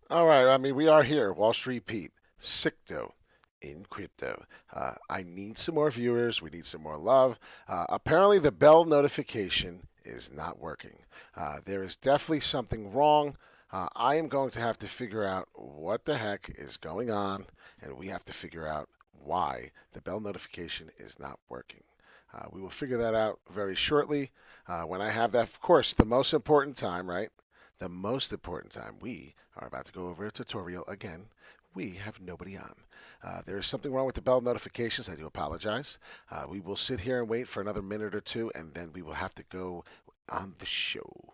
All right, I mean, we are here, Wall Street Pete, Sicto in crypto. I need some more viewers. We need some more love. Apparently, the bell notification is not working. There is definitely something wrong. I am going to have to figure out what the heck is going on, and we have to figure out why the bell notification is not working. We will figure that out very shortly. When I have that, of course, the most important time, right? The most important time, we are about to go over a tutorial again. We have nobody on. There is something wrong with the bell notifications. I do apologize. We will sit here and wait for another minute or two, and then we will have to go on the show.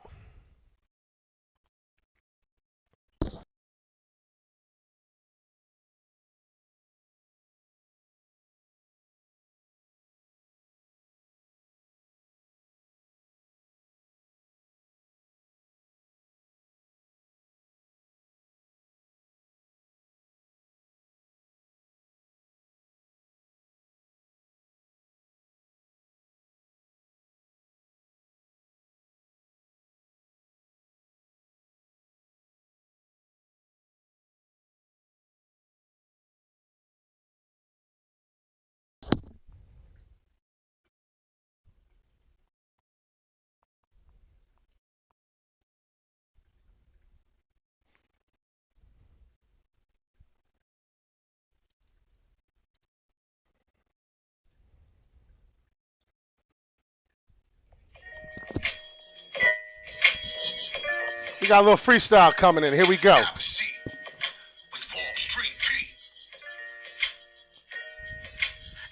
We got a little freestyle coming in. Here we go. Have a seat with Wall Street Pete.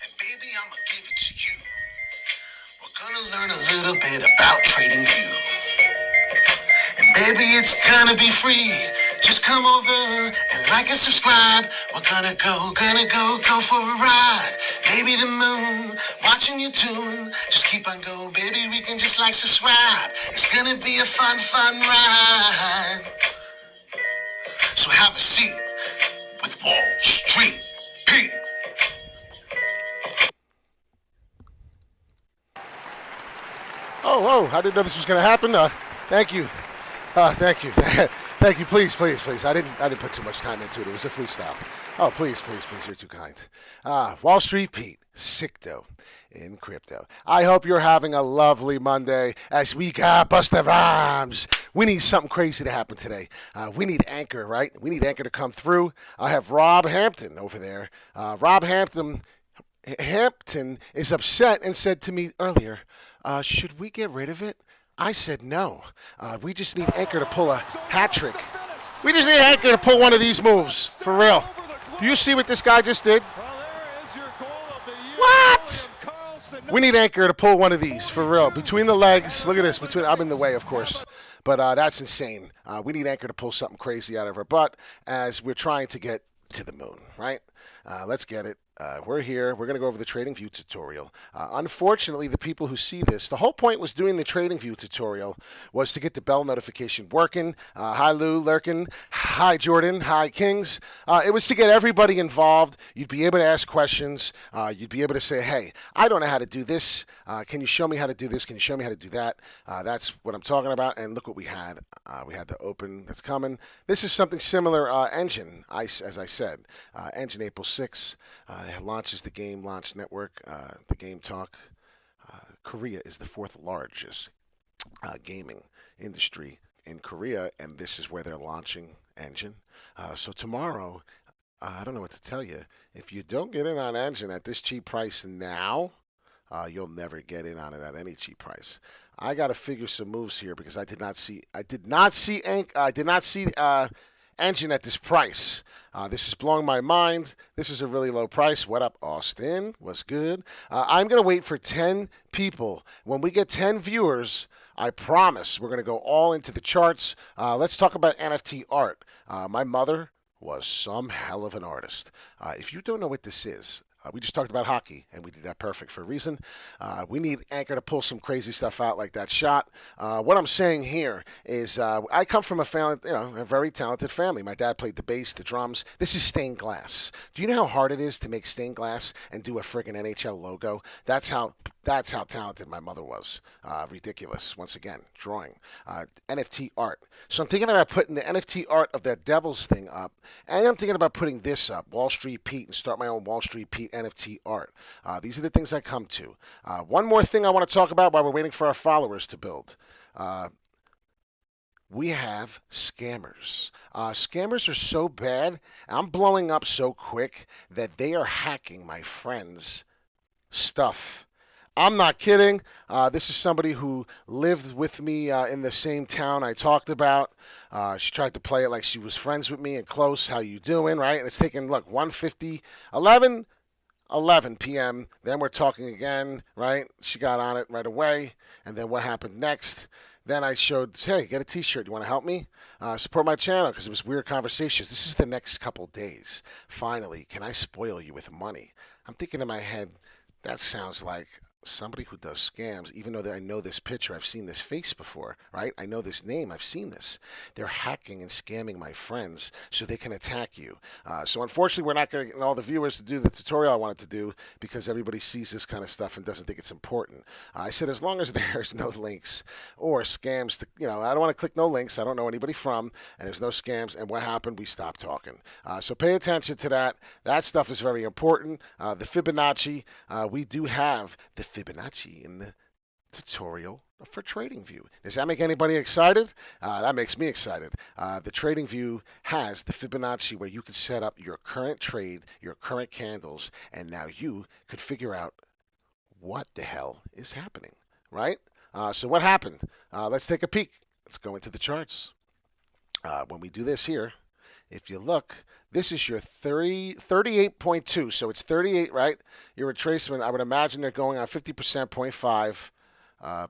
And baby, I'ma give it to you. We're gonna learn a little bit about trading view. And baby, it's gonna be free. Just come over and like and subscribe. We're gonna go for a ride. Baby, the moon, watching you tune. Just keep on going, baby, we can just like subscribe. It's gonna be a fun ride. So have a seat with Wall Street Pete. Oh, I didn't know this was going to happen. Thank you. Thank you. Thank you. Please. I didn't put too much time into it. It was a freestyle. Oh, please. You're too kind. Wall Street Pete, Sicto in crypto. I hope you're having a lovely Monday as we got Busta Rhymes. We need something crazy to happen today. We need Anchor, right? We need Anchor to come through. I have Rob Hampton over there. Rob Hampton is upset and said to me earlier, should we get rid of it? I said no. We just need Anchor to pull a hat trick. We just need Anchor to pull one of these moves, for real. Do you see what this guy just did? What? We need Anchor to pull one of these, for real. Between the legs, look at this. I'm in the way, of course. But that's insane. We need Anchor to pull something crazy out of her butt as we're trying to get to the moon, right? Let's get it. We're here. We're going to go over the TradingView tutorial. Unfortunately, the people who see this, the whole point was doing the TradingView tutorial was to get the bell notification working. Hi, Lou Lurkin. Hi, Jordan. Hi, Kings. It was to get everybody involved. You'd be able to ask questions. You'd be able to say, hey, I don't know how to do this. Can you show me how to do this? Can you show me how to do that? That's what I'm talking about. And look what we had. We had the open that's coming. This is something similar. Enjin, as I said. Enjin April 6th. Launches the game launch network, the Game Talk. Korea is the fourth largest gaming industry in Korea, and this is where they're launching Enjin. So tomorrow, I don't know what to tell you. If you don't get in on Enjin at this cheap price now, you'll never get in on it at any cheap price. I got to figure some moves here because I did not see Enjin at this price. This is blowing my mind. This is a really low price. What up, Austin? What's good? I'm going to wait for 10 people. When we get 10 viewers, I promise we're going to go all into the charts. Let's talk about NFT art. My mother was some hell of an artist. If you don't know what this is, we just talked about hockey, and we did that perfect for a reason. We need Anchor to pull some crazy stuff out like that shot. What I'm saying here is I come from a very talented family. My dad played the bass, the drums. This is stained glass. Do you know how hard it is to make stained glass and do a friggin' NHL logo? That's how That's how talented my mother was. Ridiculous. Once again, drawing. NFT art. So I'm thinking about putting the NFT art of that Devils thing up, and I'm thinking about putting this up, Wall Street Pete, and start my own Wall Street Pete NFT art. These are the things I come to. One more thing I want to talk about while we're waiting for our followers to build. We have scammers. Scammers are so bad. I'm blowing up so quick that they are hacking my friends' stuff. I'm not kidding. This is somebody who lived with me in the same town I talked about. She tried to play it like she was friends with me and close. How you doing, right? And it's taken, look, 1:50, 11 p.m. Then we're talking again, right? She got on it right away. And then what happened next? Then I showed, hey, get a t-shirt. You want to help me? Support my channel because it was weird conversations. This is the next couple days. Finally, can I spoil you with money? I'm thinking in my head, that sounds like somebody who does scams, even though I know this picture, I've seen this face before, right? I know this name, I've seen this. They're hacking and scamming my friends so they can attack you. So unfortunately, we're not going to get all the viewers to do the tutorial I wanted to do because everybody sees this kind of stuff and doesn't think it's important. I said as long as there's no links or scams, I don't want to click no links. I don't know anybody from, and there's no scams. And what happened? We stopped talking. So pay attention to that. That stuff is very important. The Fibonacci, we do have the Fibonacci in the tutorial for TradingView. Does that make anybody excited? That makes me excited. The TradingView has the Fibonacci where you can set up your current trade, your current candles, and now you could figure out what the hell is happening, right? So what happened? Let's take a peek. Let's go into the charts. When we do this here, if you look, this is your 38.2. So it's 38, right? Your retracement, I would imagine they're going on 50%, 0.5.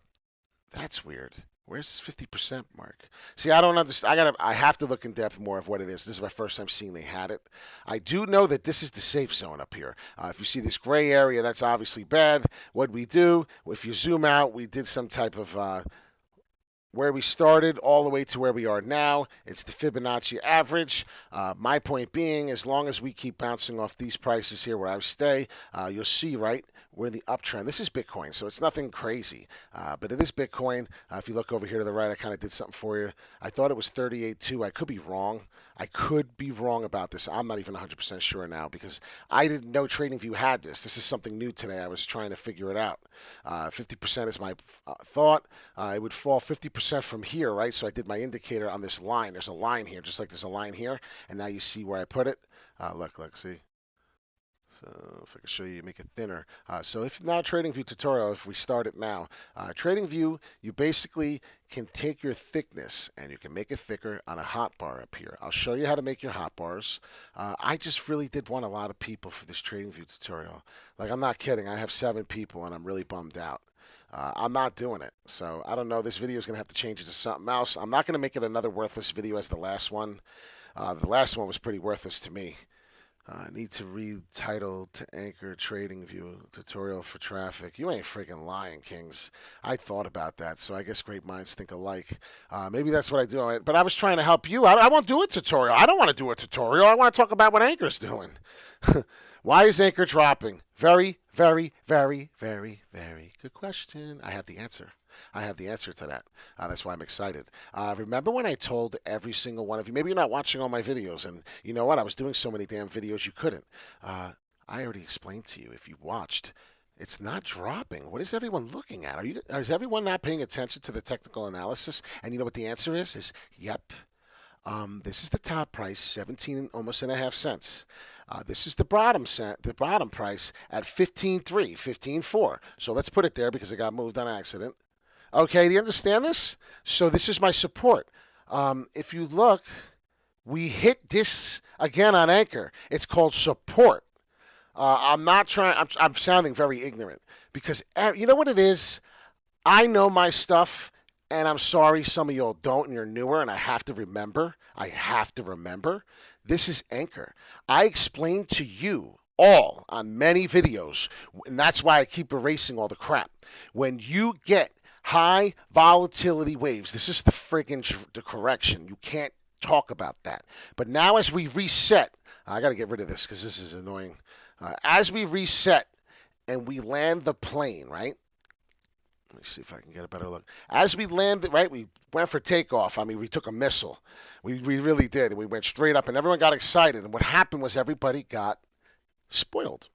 That's weird. Where's this 50% mark? See, I don't understand. I have to look in depth more of what it is. This is my first time seeing they had it. I do know that this is the safe zone up here. If you see this gray area, that's obviously bad. What we do, if you zoom out, we did some type of where we started all the way to where we are now. It's the Fibonacci average. My point being, as long as we keep bouncing off these prices here where I stay, you'll see, right, we're in the uptrend. This is Bitcoin, so it's nothing crazy. But it is Bitcoin. If you look over here to the right, I kind of did something for you. I thought it was 38.2. I could be wrong. I could be wrong about this. I'm not even 100% sure now because I didn't know TradingView had this. This is something new today. I was trying to figure it out. 50% is my thought. It would fall 50% from here, right? So I did my indicator on this line. There's a line here, just like there's a line here. And now you see where I put it. Look, see? So if I can show you, make it thinner. So if now TradingView tutorial, if we start it now, TradingView, you basically can take your thickness and you can make it thicker on a hotbar up here. I'll show you how to make your hotbars. I just really did want a lot of people for this TradingView tutorial. Like, I'm not kidding. I have 7 people and I'm really bummed out. I'm not doing it. So I don't know. This video is going to have to change it to something else. I'm not going to make it another worthless video as the last one. The last one was pretty worthless to me. Need to retitle to Anchor TradingView tutorial for traffic. You ain't freaking lying, Kings. I thought about that, so I guess great minds think alike. Maybe that's what I do. But I was trying to help you. I won't do a tutorial. I don't want to do a tutorial. I want to talk about what Anchor's doing. Why is Anchor dropping? Very, very, very, very, very good question. I have the answer. I have the answer to that. That's why I'm excited. Remember when I told every single one of you, maybe you're not watching all my videos, and you know what? I was doing so many damn videos you couldn't. I already explained to you if you watched. It's not dropping. What is everyone looking at? Is everyone not paying attention to the technical analysis? And you know what the answer is? Is yep. This is the top price, 17 almost and a half cents. This is the bottom price at 15.3, 15.4. So let's put it there because it got moved on accident. Okay, do you understand this? So this is my support. If you look, we hit this again on Anchor. It's called support. I'm sounding very ignorant because you know what it is? I know my stuff, and I'm sorry some of y'all don't and you're newer, and I have to remember. This is Anchor. I explained to you all on many videos, and that's why I keep erasing all the crap. When you get high volatility waves, this is the correction. You can't talk about that. But now as we reset, I got to get rid of this because this is annoying. As we reset and we land the plane, right? Let me see if I can get a better look. As we landed, right, we went for takeoff. I mean, we took a missile. We really did. We went straight up, and everyone got excited. And what happened was everybody got spoiled.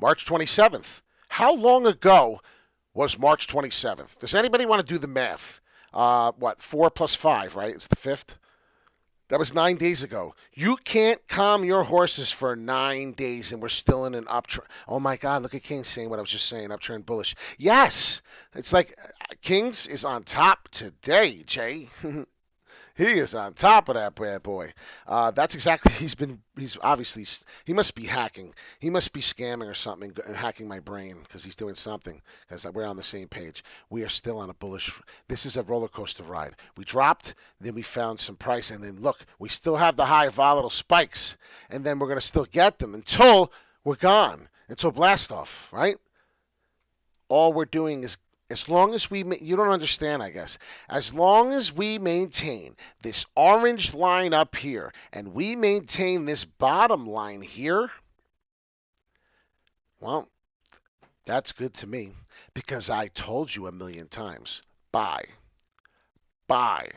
March 27th. How long ago was March 27th? Does anybody want to do the math? What, 4 plus 5, right? It's the 5th. That was 9 days ago. You can't calm your horses for 9 days, and we're still in an uptrend. Oh my God! Look at Kings saying what I was just saying. Uptrend bullish. Yes, it's like Kings is on top today, Jay. He is on top of that bad boy. That's exactly. He's obviously. He must be hacking. He must be scamming or something and hacking my brain because he's doing something. Because we're on the same page. We are still on a bullish. This is a roller coaster ride. We dropped, then we found some price, and then look, we still have the high volatile spikes, and then we're gonna still get them until we're gone. Until blast off, right? All we're doing is, as long as you don't understand, I guess, as long as we maintain this orange line up here and we maintain this bottom line here, well, that's good to me because I told you a million times, buy, buy,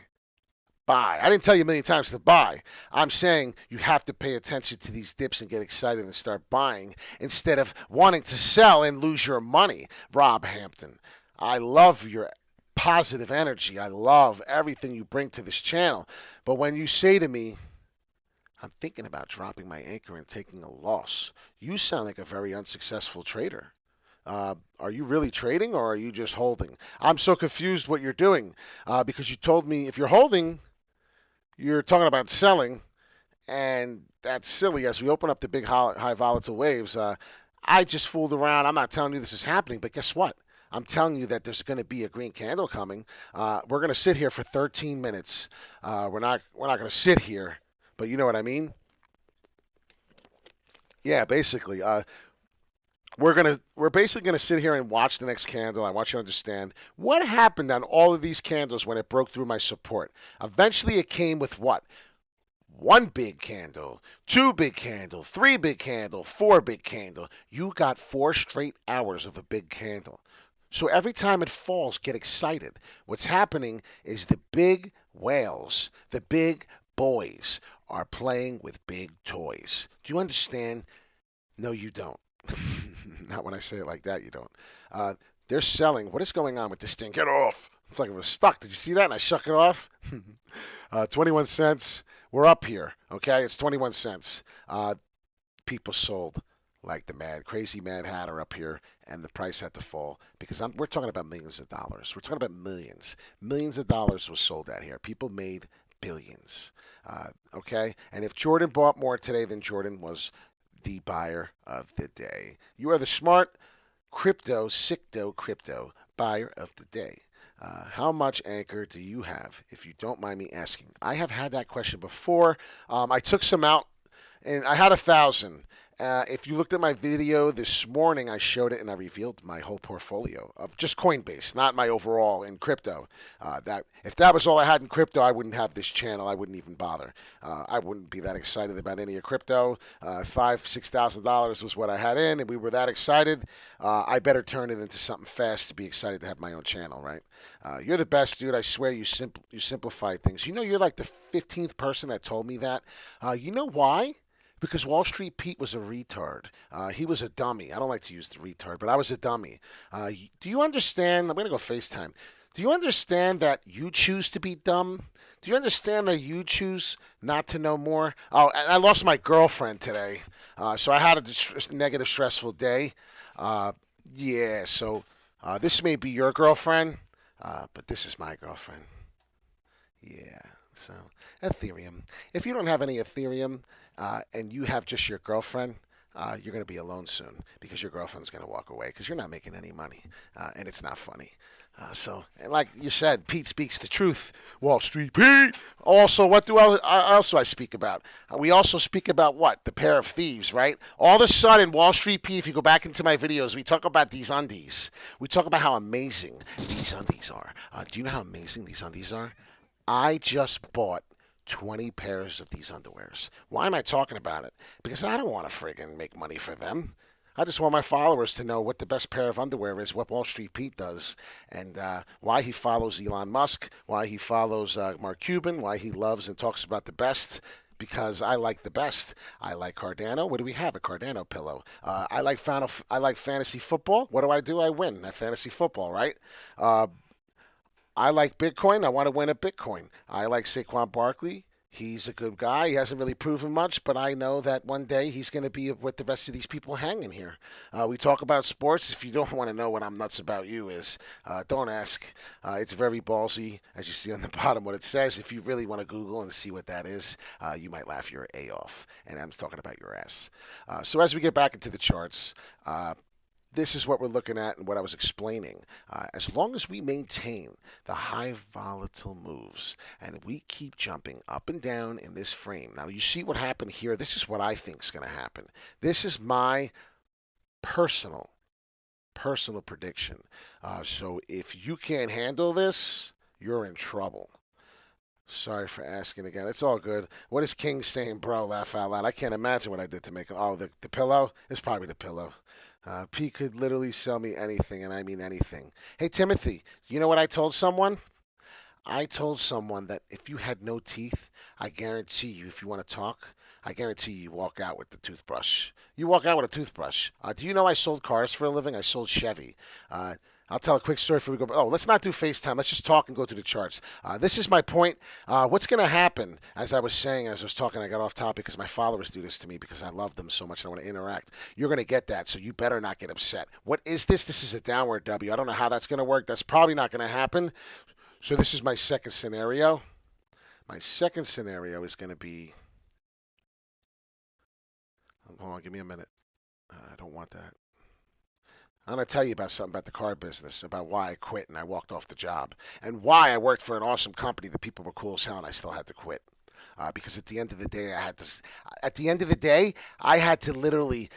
buy. I didn't tell you a million times to buy. I'm saying you have to pay attention to these dips and get excited and start buying instead of wanting to sell and lose your money. Rob Hampton, I love your positive energy. I love everything you bring to this channel. But when you say to me, I'm thinking about dropping my anchor and taking a loss, you sound like a very unsuccessful trader. Are you really trading or are you just holding? I'm so confused what you're doing because you told me if you're holding, you're talking about selling, and that's silly. As we open up the big high volatile waves, I just fooled around. I'm not telling you this is happening, but guess what? I'm telling you that there's going to be a green candle coming. We're going to sit here for 13 minutes. We're not going to sit here, but you know what I mean? Yeah, basically. We're basically gonna sit here and watch the next candle. I want you to understand what happened on all of these candles when it broke through my support. Eventually, it came with what? One big candle, two big candle, three big candle, four big candle. You got 4 straight hours of a big candle. So every time it falls, get excited. What's happening is the big whales, the big boys, are playing with big toys. Do you understand? No, you don't. Not when I say it like that, you don't. They're selling. What is going on with this thing? Get off. It's like it was stuck. Did you see that? And I shook it off. 21 cents. We're up here. Okay, it's 21 cents. People sold like the crazy mad hatter up here, and the price had to fall because we're talking about millions of dollars. We're talking about millions. Millions of dollars was sold out here. People made billions. Okay, and if Jordan bought more today, then Jordan was the buyer of the day. You are the smart crypto buyer of the day. How much anchor do you have, if you don't mind me asking? I have had that question before. I took some out, and I had 1,000. If you looked at my video this morning, I showed it and I revealed my whole portfolio of just Coinbase, not my overall in crypto. If that was all I had in crypto, I wouldn't have this channel. I wouldn't even bother. I wouldn't be that excited about any of crypto. $5,000-$6,000 was what I had in, and we were that excited. I better turn it into something fast to be excited to have my own channel, right? You're the best, dude. I swear you simplify things. You know, you're like the 15th person that told me that. You know why? Because Wall Street Pete was a retard. He was a dummy. I don't like to use the retard, but I was a dummy. Do you understand? I'm going to go FaceTime. Do you understand that you choose to be dumb? Do you understand that you choose not to know more? Oh, and I lost my girlfriend today. So I had a negative, stressful day. Yeah, so this may be your girlfriend, but this is my girlfriend. Yeah, so Ethereum. If you don't have any Ethereum and you have just your girlfriend, you're going to be alone soon because your girlfriend's going to walk away because you're not making any money and it's not funny. And like you said, Pete speaks the truth. Wall Street Pete. Also, what do I speak about? We also speak about what? The pair of thieves, right? All of a sudden, Wall Street Pete, if you go back into my videos, we talk about these undies. We talk about how amazing these undies are. Do you know how amazing these undies are? I just bought 20 pairs of these underwears. Why am I talking about it? Because I don't want to friggin' make money for them. I just want my followers to know what the best pair of underwear is, what Wall Street Pete does, and why he follows Elon Musk, why he follows Mark Cuban, why he loves and talks about the best. Because I like the best. I like Cardano. What do we have? A Cardano pillow. I like fantasy football. What do? I win at fantasy football, right? Uh, I like Bitcoin. I want to win at Bitcoin. I like Saquon Barkley. He's a good guy. He hasn't really proven much, but I know that one day he's going to be with the rest of these people hanging here. We talk about sports. If you don't want to know what I'm nuts about you is, don't ask. It's very ballsy, as you see on the bottom what it says. If you really want to Google and see what that is, you might laugh your A off. And I'm talking about your ass. So as we get back into the charts, this is what we're looking at and what I was explaining. As long as we maintain the high volatile moves and we keep jumping up and down in this frame. Now, you see what happened here. This is what I think is going to happen. This is my personal prediction. So if you can't handle this, you're in trouble. Sorry for asking again. It's all good. What is King saying, bro? Laugh out loud. I can't imagine what I did to make him. Oh, the pillow? It's probably the pillow. P could literally sell me anything, and I mean anything. Hey, Timothy, you know what I told someone? I told someone that if you had no teeth, I guarantee you, if you want to talk, I guarantee you walk out with the toothbrush. You walk out with a toothbrush. Do you know I sold cars for a living? I sold Chevy. I'll tell a quick story before we go. Oh, let's not do FaceTime. Let's just talk and go through the charts. This is my point. What's going to happen, as I was saying, as I was talking, I got off topic because my followers do this to me because I love them so much and I want to interact. You're going to get that, so you better not get upset. What is this? This is a downward W. I don't know how that's going to work. That's probably not going to happen. So this is my second scenario. My second scenario is going to be... Hold on, give me a minute. I don't want that. I'm going to tell you about something about the car business, about why I quit and I walked off the job, and why I worked for an awesome company that people were cool as hell and I still had to quit. Because at the end of the day, I had to literally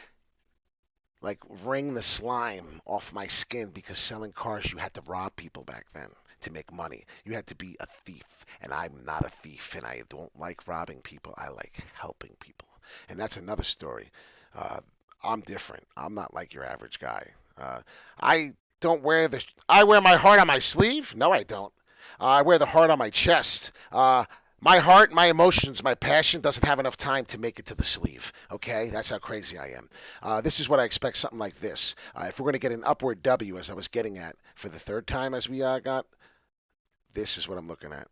like wring the slime off my skin because selling cars, you had to rob people back then to make money. You had to be a thief, and I'm not a thief, and I don't like robbing people. I like helping people, and that's another story. I'm different. I'm not like your average guy. I don't wear the. I wear my heart on my sleeve. No, I don't. I wear the heart on my chest. My heart, my emotions, my passion doesn't have enough time to make it to the sleeve. Okay, that's how crazy I am. This is what I expect. Something like this. If we're going to get an upward W, as I was getting at for the third time, as we got, this is what I'm looking at.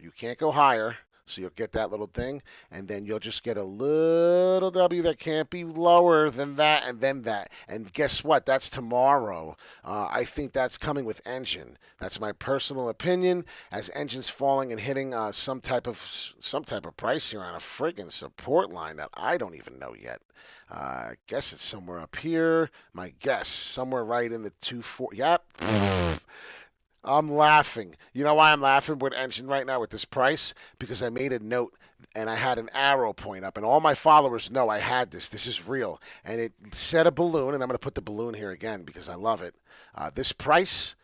You can't go higher. So you'll get that little thing, and then you'll just get a little W that can't be lower than that, and then that. And guess what? That's tomorrow. I think that's coming with Enjin. That's my personal opinion. As Enjin's falling and hitting some type of price here on a friggin' support line that I don't even know yet. I guess it's somewhere up here. My guess, somewhere right in the 240. Yep. I'm laughing. You know why I'm laughing with Enjin right now with this price? Because I made a note and I had an arrow point up, and all my followers know I had this. This is real. And it set a balloon, and I'm going to put the balloon here again because I love it. This price,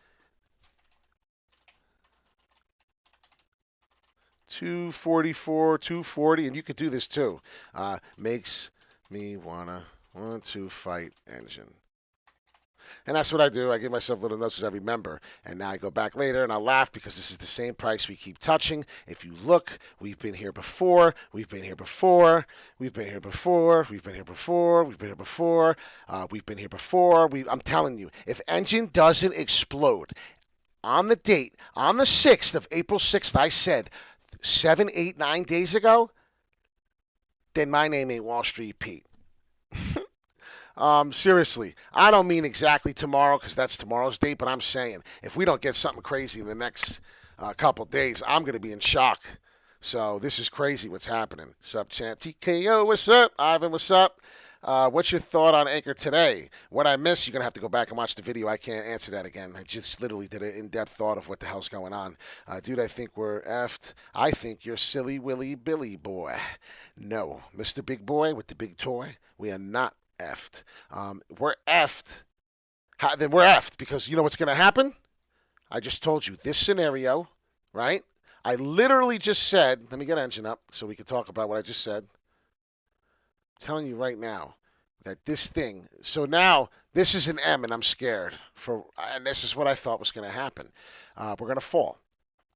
244, 240, and you could do this too, makes me want to fight Enjin. And that's what I do. I give myself little notes as I remember. And now I go back later and I laugh because this is the same price we keep touching. If you look, we've been here before. We've been here before. We've been here before. We've been here before. We've been here before. We've been here before. I'm telling you, if Enjin doesn't explode on the date, on the 6th of April 6th, I said 7, 8, 9 days ago, then my name ain't Wall Street Pete. Seriously, I don't mean exactly tomorrow because that's tomorrow's date, but I'm saying if we don't get something crazy in the next couple days, I'm going to be in shock. So this is crazy what's happening. Sup, champ? TKO, what's up? Ivan, what's up? What's your thought on Anchor today? What I missed, you're going to have to go back and watch the video. I can't answer that again. I just literally did an in-depth thought of what the hell's going on. Dude, I think we're effed. I think you're silly Willy Billy boy. No, Mr. Big Boy with the big toy, we are not effed. We're effed. Then we're effed because you know what's going to happen? I just told you this scenario, right? I literally just said, let me get Enjin up so we can talk about what I just said. I'm telling you right now, that this thing. So now this is an M, and I'm scared and this is what I thought was going to happen. We're going to fall.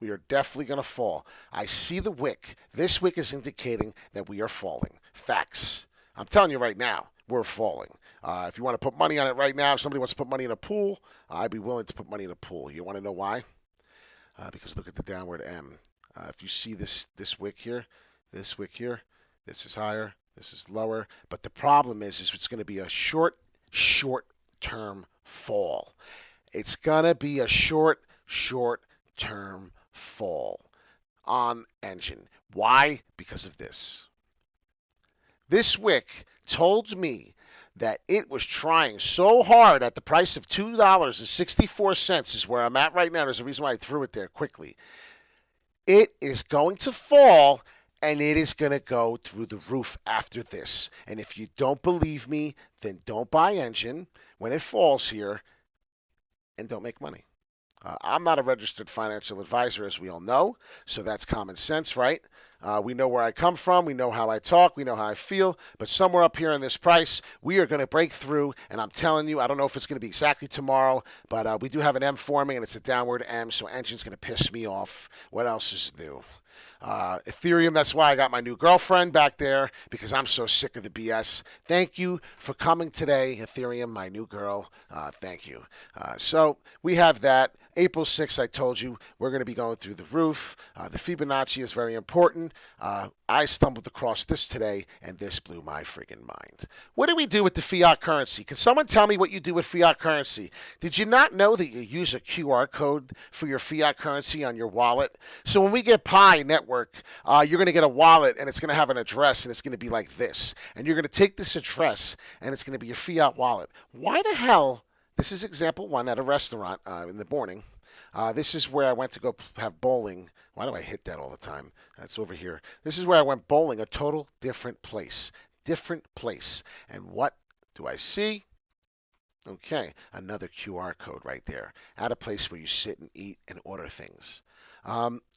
We are definitely going to fall. I see the wick. This wick is indicating that we are falling. Facts. I'm telling you right now, we're falling. If you want to put money on it right now, if somebody wants to put money in a pool, I'd be willing to put money in a pool. You want to know why? Because look at the downward M. If you see this wick here, this wick here, this is higher, this is lower. But the problem is it's going to be a short-term fall. It's going to be a short-term fall on Enjin. Why? Because of this. This wick told me that it was trying so hard at the price of $2.64 is where I'm at right now. There's a reason why I threw it there quickly. It is going to fall, and it is going to go through the roof after this. And if you don't believe me, then don't buy Enjin when it falls here and don't make money. I'm not a registered financial advisor, as we all know, so that's common sense, right? We know where I come from, we know how I talk, we know how I feel, but somewhere up here in this price, we are going to break through, and I'm telling you, I don't know if it's going to be exactly tomorrow, but we do have an M forming, and it's a downward M, so Enjin's going to piss me off. What else is new? Ethereum, that's why I got my new girlfriend back there, because I'm so sick of the BS. Thank you for coming today, Ethereum, my new girl. Thank you. So we have that. April 6th, I told you, we're going to be going through the roof. The Fibonacci is very important. I stumbled across this today, and this blew my friggin' mind. What do we do with the fiat currency? Can someone tell me what you do with fiat currency? Did you not know that you use a QR code for your fiat currency on your wallet? So when we get Pi Network, you're going to get a wallet, and it's going to have an address, and it's going to be like this. And you're going to take this address, and it's going to be your fiat wallet. Why the hell? This is example one at a restaurant in the morning. This is where I went to go have bowling. Why do I hit that all the time? That's over here. This is where I went bowling, a total different place. Different place. And what do I see? Okay, another QR code right there. At a place where you sit and eat and order things.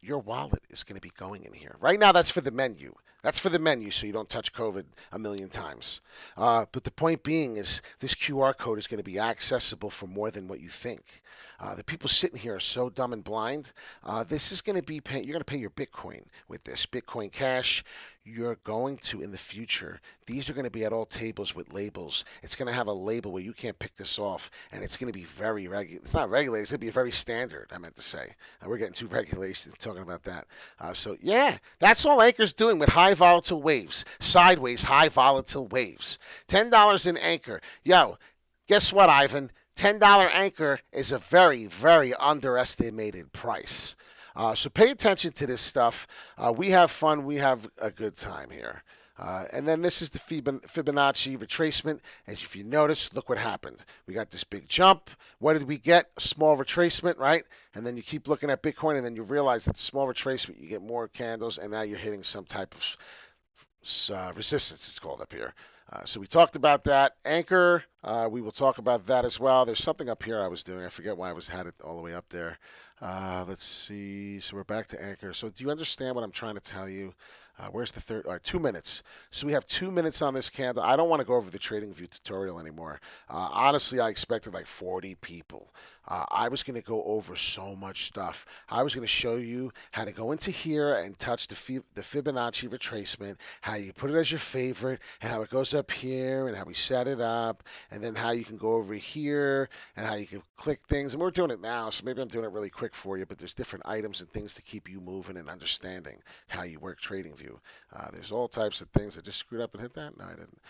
Your wallet is going to be going in here. Right now, that's for the menu. That's for the menu, so you don't touch COVID a million times. But the point being is this QR code is going to be accessible for more than what you think. The people sitting here are so dumb and blind. This is going to be you're going to pay your Bitcoin with this Bitcoin Cash. You're going to, in the future, these are going to be at all tables with labels. It's going to have a label where you can't pick this off, and it's going to be very regular. It's not regulated. It's going to be very standard, I meant to say. We're getting too regulations talking about that. So, yeah, that's all Anker's doing with high volatile waves. Sideways, high volatile waves. $10 in Anker. Yo, guess what, Ivan? $10 Anker is a very, very underestimated price. So pay attention to this stuff. We have fun. We have a good time here. And then this is the Fibonacci retracement. As if you notice, look what happened. We got this big jump. What did we get? A small retracement, right? And then you keep looking at Bitcoin, and then you realize that the small retracement, you get more candles, and now you're hitting some type of resistance, it's called up here. So we talked about that. Anker, we will talk about that as well. There's something up here I was doing. I forget why I had it all the way up there. Let's see. So we're back to Anker. So do you understand what I'm trying to tell you? Where's the third? All right, 2 minutes. So we have 2 minutes on this candle. I don't want to go over the TradingView tutorial anymore. Honestly, I expected like 40 people. I was going to go over so much stuff. I was going to show you how to go into here and touch the Fibonacci retracement, how you put it as your favorite, and how it goes up here, and how we set it up, and then how you can go over here, and how you can click things. And we're doing it now, so maybe I'm doing it really quick for you, but there's different items and things to keep you moving and understanding how you work TradingView. There's all types of things. I just screwed up and hit that? No, I didn't.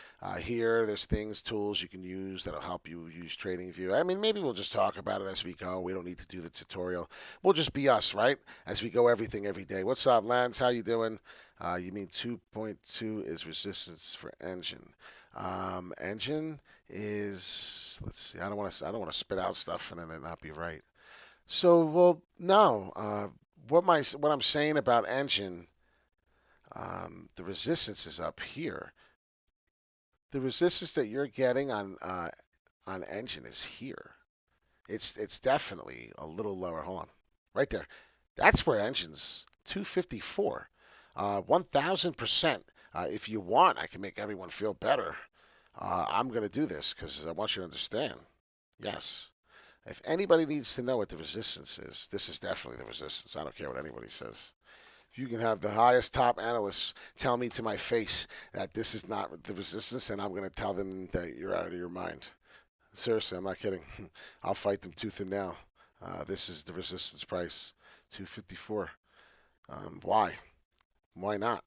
Here, there's things, tools you can use that'll help you use TradingView. I mean, maybe we'll just talk about it as we go. We don't need to do the tutorial. We'll just be us, right? As we go everything every day. What's up, Lance? How you doing? You mean 2.2 is resistance for Enjin. Enjin is, let's see, I don't want to spit out stuff and then it not be right. So, well, no. What I'm saying about Enjin, the resistance is up here. The resistance that you're getting on Enjin is here. It's definitely a little lower. Hold on, right there. That's where Enjin's 254, 1,000%. If you want, I can make everyone feel better. I'm going to do this because I want you to understand. Yes. If anybody needs to know what the resistance is, this is definitely the resistance. I don't care what anybody says. If you can have the highest top analysts tell me to my face that this is not the resistance, and I'm going to tell them that you're out of your mind. Seriously, I'm not kidding. I'll fight them tooth and nail. This is the resistance price, 254. Why? Why not?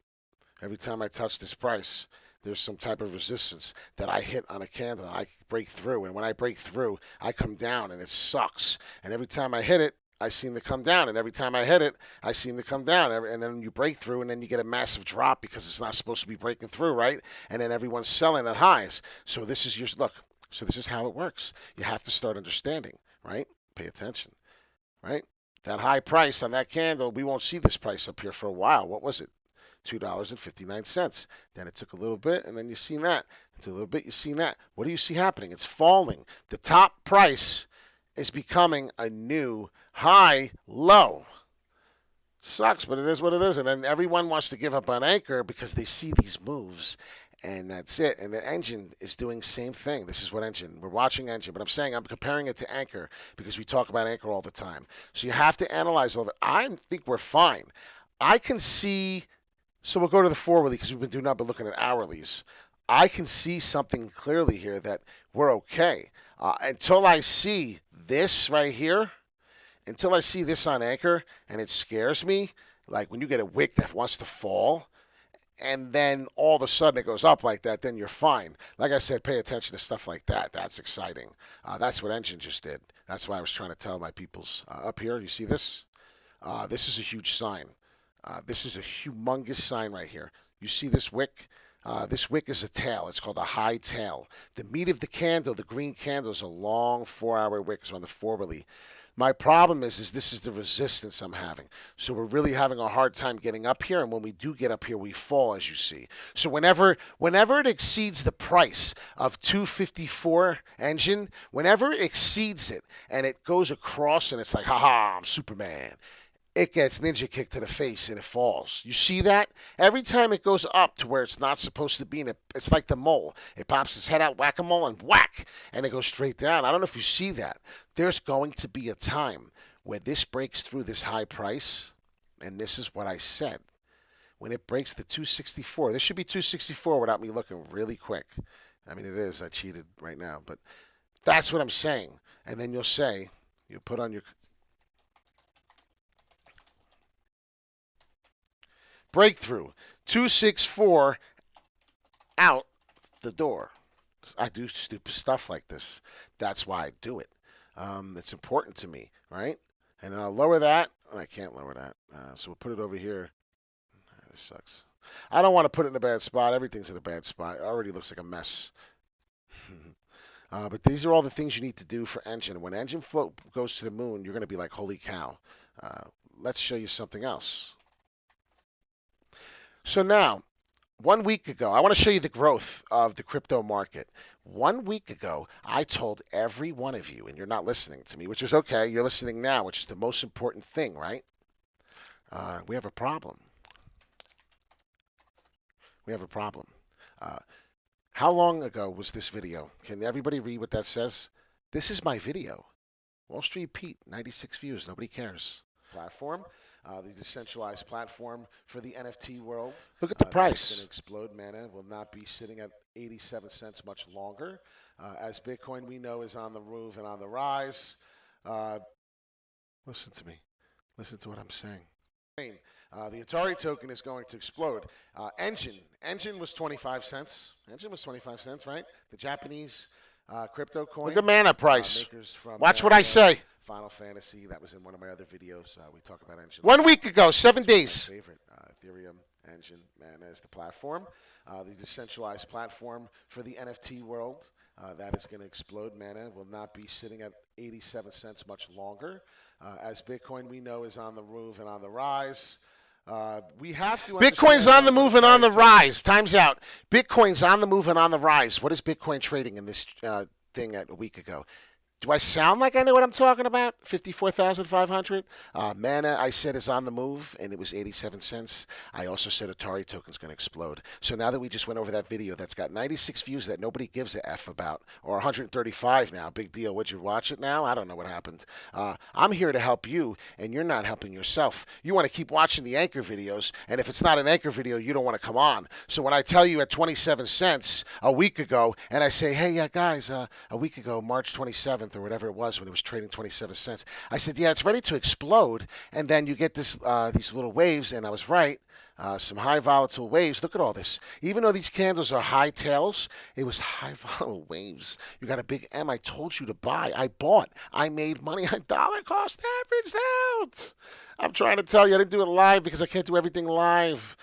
Every time I touch this price, there's some type of resistance that I hit on a candle. I break through, and when I break through, I come down, and it sucks. And every time I hit it, I seem to come down, and every time I hit it, I seem to come down. And then you break through, and then you get a massive drop because it's not supposed to be breaking through, right? And then everyone's selling at highs. So this is your look. So this is how it works. You have to start understanding, right? Pay attention, right? That high price on that candle, we won't see this price up here for a while. What was it? $2.59. Then it took a little bit, and then you see that. It's a little bit, you see that. What do you see happening? It's falling. The top price is becoming a new high low. Sucks, but it is what it is. And then everyone wants to give up on Anchor because they see these moves, and that's it. And the Enjin is doing the same thing. This is what Enjin. We're watching Enjin, but I'm comparing it to Anchor because we talk about Anchor all the time. So you have to analyze all of it. I think we're fine. I can see. So we'll go to the 4-weekly because we've been doing nothing but looking at hourlies. I can see something clearly here that we're okay. Until I see this right here, until I see this on Anchor, and it scares me, like when you get a wick that wants to fall, and then all of a sudden it goes up like that, then you're fine. Like I said, pay attention to stuff like that. That's exciting. That's what Enjin just did. That's why I was trying to tell my peoples. Up here, you see this? This is a huge sign. This is a humongous sign right here. You see this wick? This wick is a tail. It's called a high tail. The meat of the candle, the green candle, is a long 4-hour wick. It's on the 4-weekly. My problem is this is the resistance I'm having. So we're really having a hard time getting up here, and when we do get up here, we fall, as you see. So whenever it exceeds the price of 254 Enjin, whenever it exceeds it, and it goes across, and it's like, haha, I'm Superman, it gets ninja kicked to the face and it falls. You see that? Every time it goes up to where it's not supposed to be, and it's like the mole. It pops its head out, whack-a-mole, and whack, and it goes straight down. I don't know if you see that. There's going to be a time where this breaks through this high price, and this is what I said. When it breaks the 264, this should be 264 without me looking really quick. I mean, it is. I cheated right now, but that's what I'm saying. And then you'll say, you put on your breakthrough, 264 out the door. I do stupid stuff like this. That's why I do it. It's important to me, right? And then I'll lower that. I can't lower that. So we'll put it over here. This sucks. I don't want to put it in a bad spot. Everything's in a bad spot. It already looks like a mess. But these are all the things you need to do for Enjin. When Enjin float goes to the moon, you're going to be like, holy cow. Let's show you something else. So now, 1 week ago, I want to show you the growth of the crypto market. 1 week ago, I told every one of you, and you're not listening to me, which is okay. You're listening now, which is the most important thing, right? We have a problem. We have a problem. How long ago was this video? Can everybody read what that says? This is my video. Wall Street Pete, 96 views. Nobody cares. Platform. The decentralized platform for the NFT world. Look at the price. It's going to explode. Mana will not be sitting at 87 cents much longer. As Bitcoin, we know, is on the move and on the rise. Listen to me. Listen to what I'm saying. The Atari token is going to explode. Enjin was 25 cents. Enjin was 25 cents, right? The Japanese crypto coin. Look at mana price. Watch what I say. Final Fantasy, that was in one of my other videos. We talk about Enjin. 1 week ago, 7 days. Favorite, Ethereum, Enjin, Mana is the platform. The decentralized platform for the NFT world. That is going to explode. Mana will not be sitting at 87 cents much longer. As Bitcoin, we know, is on the move and on the rise. We have to. Bitcoin's on the move and on the rise. Time's out. Bitcoin's on the move and on the rise. What is Bitcoin trading in this thing at a week ago? Do I sound like I know what I'm talking about? 54,500. Mana, I said, is on the move, and it was 87 cents. I also said Atari token's going to explode. So now that we just went over that video that's got 96 views that nobody gives a F about, or 135 now, big deal. Would you watch it now? I don't know what happened. I'm here to help you, and you're not helping yourself. You want to keep watching the Anchor videos, and if it's not an Anchor video, you don't want to come on. So when I tell you at 27 cents a week ago, and I say, hey, yeah, guys, a week ago, March 27th, or whatever it was when it was trading 27 cents. I said, yeah, it's ready to explode. And then you get these little waves, and I was right. Some high volatile waves. Look at all this. Even though these candles are high tails, it was high volatile waves. You got a big M. I told you to buy. I bought. I made money. I dollar cost averaged out. I'm trying to tell you, I didn't do it live because I can't do everything live.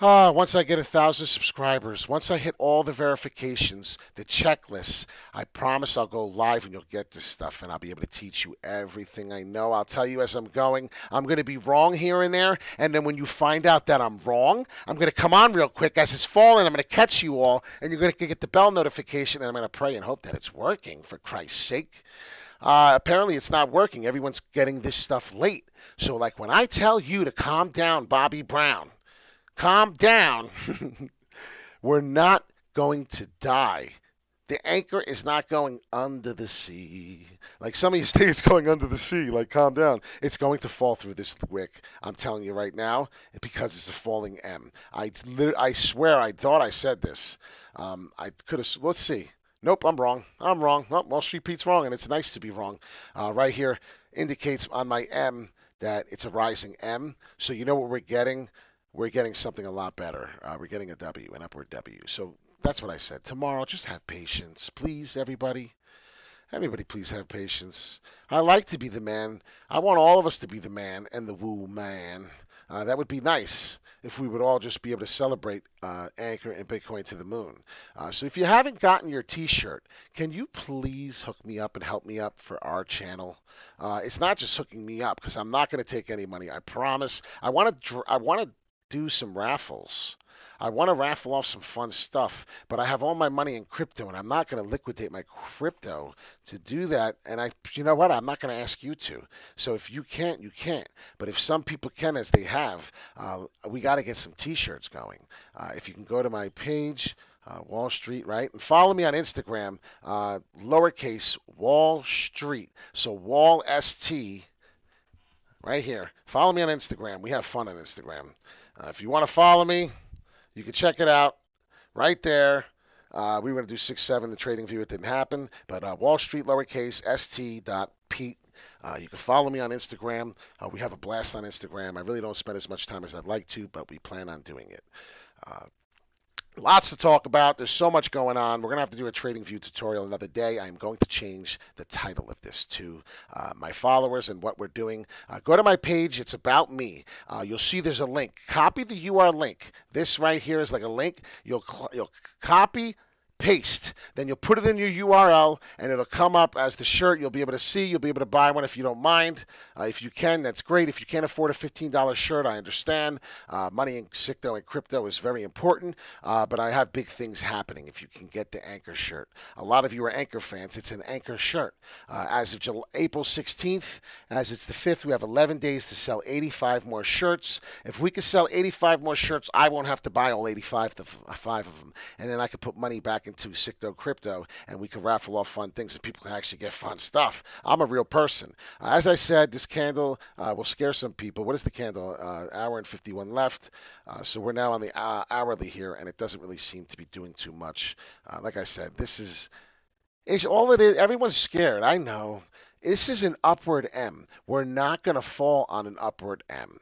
Once I get 1,000 subscribers, once I hit all the verifications, the checklists, I promise I'll go live and you'll get this stuff and I'll be able to teach you everything I know. I'll tell you as I'm going. I'm going to be wrong here and there. And then when you find out that I'm wrong, I'm going to come on real quick as it's falling. I'm going to catch you all and you're going to get the bell notification and I'm going to pray and hope that it's working, for Christ's sake. Apparently it's not working. Everyone's getting this stuff late. So like when I tell you to calm down, Bobby Brown, calm down. We're not going to die. The anchor is not going under the sea. Like some of you say it's going under the sea. Like, calm down. It's going to fall through this wick. I'm telling you right now, because it's a falling M. I swear I thought I said this. I could have. Let's see. Nope, I'm wrong. I'm wrong. Oh, Wall Street Pete's wrong, and it's nice to be wrong. Right here indicates on my M that it's a rising M. So you know what we're getting? We're getting something a lot better. We're getting a W, an upward W. So that's what I said. Tomorrow, just have patience. Please, everybody. Everybody, please have patience. I like to be the man. I want all of us to be the man and the woo man. That would be nice if we would all just be able to celebrate Anchor and Bitcoin to the moon. So if you haven't gotten your T-shirt, can you please hook me up and help me up for our channel? It's not just hooking me up because I'm not going to take any money. I promise. I want to do some raffles. I want to raffle off some fun stuff, but I have all my money in crypto, and I'm not going to liquidate my crypto to do that. And you know what? I'm not going to ask you to. So if you can't, you can't. But if some people can, as they have, we got to get some T-shirts going. If you can go to my page, Wall Street, right? And follow me on Instagram, lowercase Wall Street. So Wall ST, right here. Follow me on Instagram. We have fun on Instagram. If you want to follow me, you can check it out right there. We were going to do 6-7, the trading view. It didn't happen. But Wall Street, lowercase, st.pete. You can follow me on Instagram. We have a blast on Instagram. I really don't spend as much time as I'd like to, but we plan on doing it. Lots to talk about. There's so much going on. We're going to have to do a trading view tutorial another day. I'm going to change the title of this to my followers and what we're doing. Go to my page. It's about me. You'll see there's a link. Copy the URL link. This right here is like a link. You'll copy, paste. Then you'll put it in your URL, and it'll come up as the shirt. You'll be able to see. You'll be able to buy one if you don't mind. If you can, that's great. If you can't afford a $15 shirt, I understand. Money in crypto and crypto is very important, but I have big things happening if you can get the Anchor shirt. A lot of you are Anchor fans. It's an Anchor shirt. As of April 16th, as it's the 5th, we have 11 days to sell 85 more shirts. If we can sell 85 more shirts, I won't have to buy all 85 of them, and then I can put money back into Sicto Crypto, and we can raffle off fun things, and people can actually get fun stuff. I'm a real person. As I said, this candle will scare some people. What is the candle? Hour and 51 left. So we're now on the hourly here, and it doesn't really seem to be doing too much. Like I said, it's all it is. Everyone's scared. I know. This is an upward M. We're not going to fall on an upward M.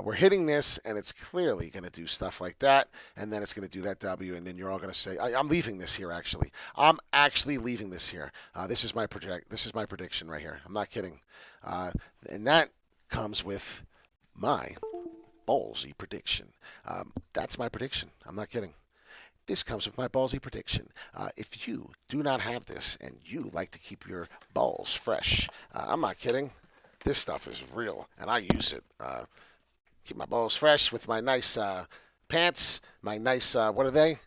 We're hitting this, and it's clearly going to do stuff like that, and then it's going to do that W, and then you're all going to say, I'm leaving this here, actually. I'm actually leaving this here. This is my prediction right here. I'm not kidding. And that comes with my ballsy prediction. That's my prediction. I'm not kidding. This comes with my ballsy prediction. If you do not have this and you like to keep your balls fresh, I'm not kidding. This stuff is real, and I use it. Keep my balls fresh with my nice pants, my nice, what are they?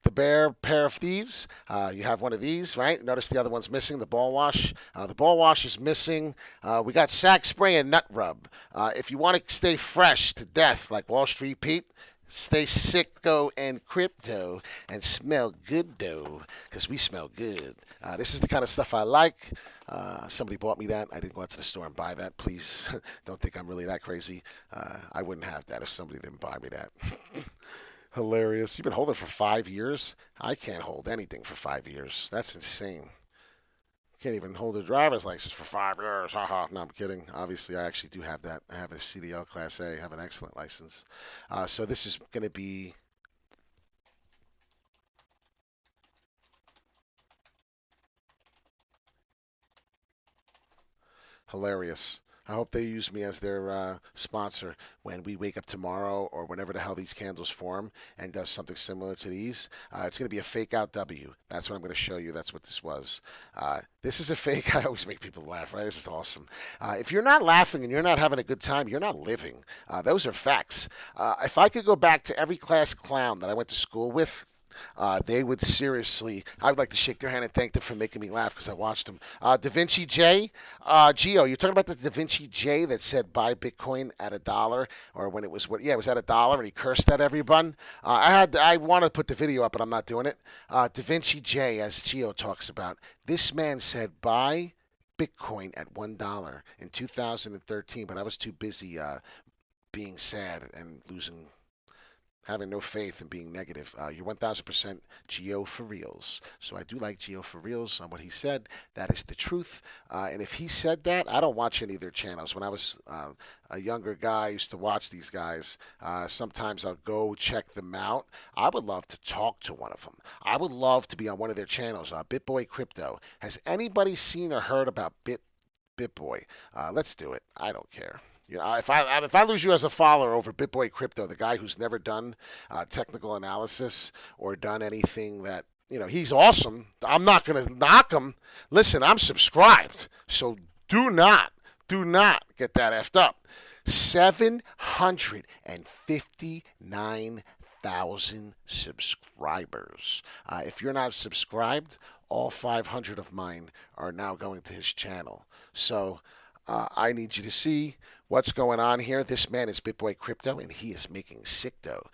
the Bear Pair of Thieves. You have one of these, right? Notice the other one's missing, the ball wash. The ball wash is missing. We got sack spray and nut rub. If you want to stay fresh to death like Wall Street Pete, stay sicko and crypto and smell good though, because we smell good. This is the kind of stuff I like. Somebody bought me that. I didn't go out to the store and buy that. Please don't think I'm really that crazy. I wouldn't have that if somebody didn't buy me that. Hilarious. You've been holding for 5 years? I can't hold anything for 5 years. That's insane. Can't even hold a driver's license for 5 years. Haha. No, I'm kidding. Obviously, I actually do have that. I have a CDL Class A. I have an excellent license. So this is going to be... hilarious. I hope they use me as their sponsor when we wake up tomorrow or whenever the hell these candles form and does something similar to these. It's going to be a fake out W. That's what I'm going to show you. That's what this was. This is a fake. I always make people laugh, right? This is awesome. If you're not laughing and you're not having a good time, you're not living. Those are facts. If I could go back to every class clown that I went to school with, they would seriously, I would like to shake their hand and thank them for making me laugh because I watched them. Da Vinci J, Gio, you're talking about the Da Vinci J that said buy Bitcoin at $1, or when it was, it was at $1 and he cursed at everyone. I want to put the video up, but I'm not doing it. Da Vinci J, as Gio talks about, this man said buy Bitcoin at $1 in 2013, but I was too busy being sad and having no faith and being negative. You're 1,000% Geo for reals. So I do like Geo for reals on what he said. That is the truth. And if he said that, I don't watch any of their channels. When I was a younger guy, I used to watch these guys. Sometimes I'll go check them out. I would love to talk to one of them. I would love to be on one of their channels, BitBoy Crypto. Has anybody seen or heard about BitBoy? Let's do it. I don't care. You know, if I lose you as a follower over BitBoy Crypto, the guy who's never done technical analysis or done anything that, he's awesome. I'm not going to knock him. Listen, I'm subscribed. So do not get that effed up. 759,000 subscribers. If you're not subscribed, all 500 of mine are now going to his channel. So I need you to see what's going on here. This man is BitBoy Crypto, and he is making sick dough.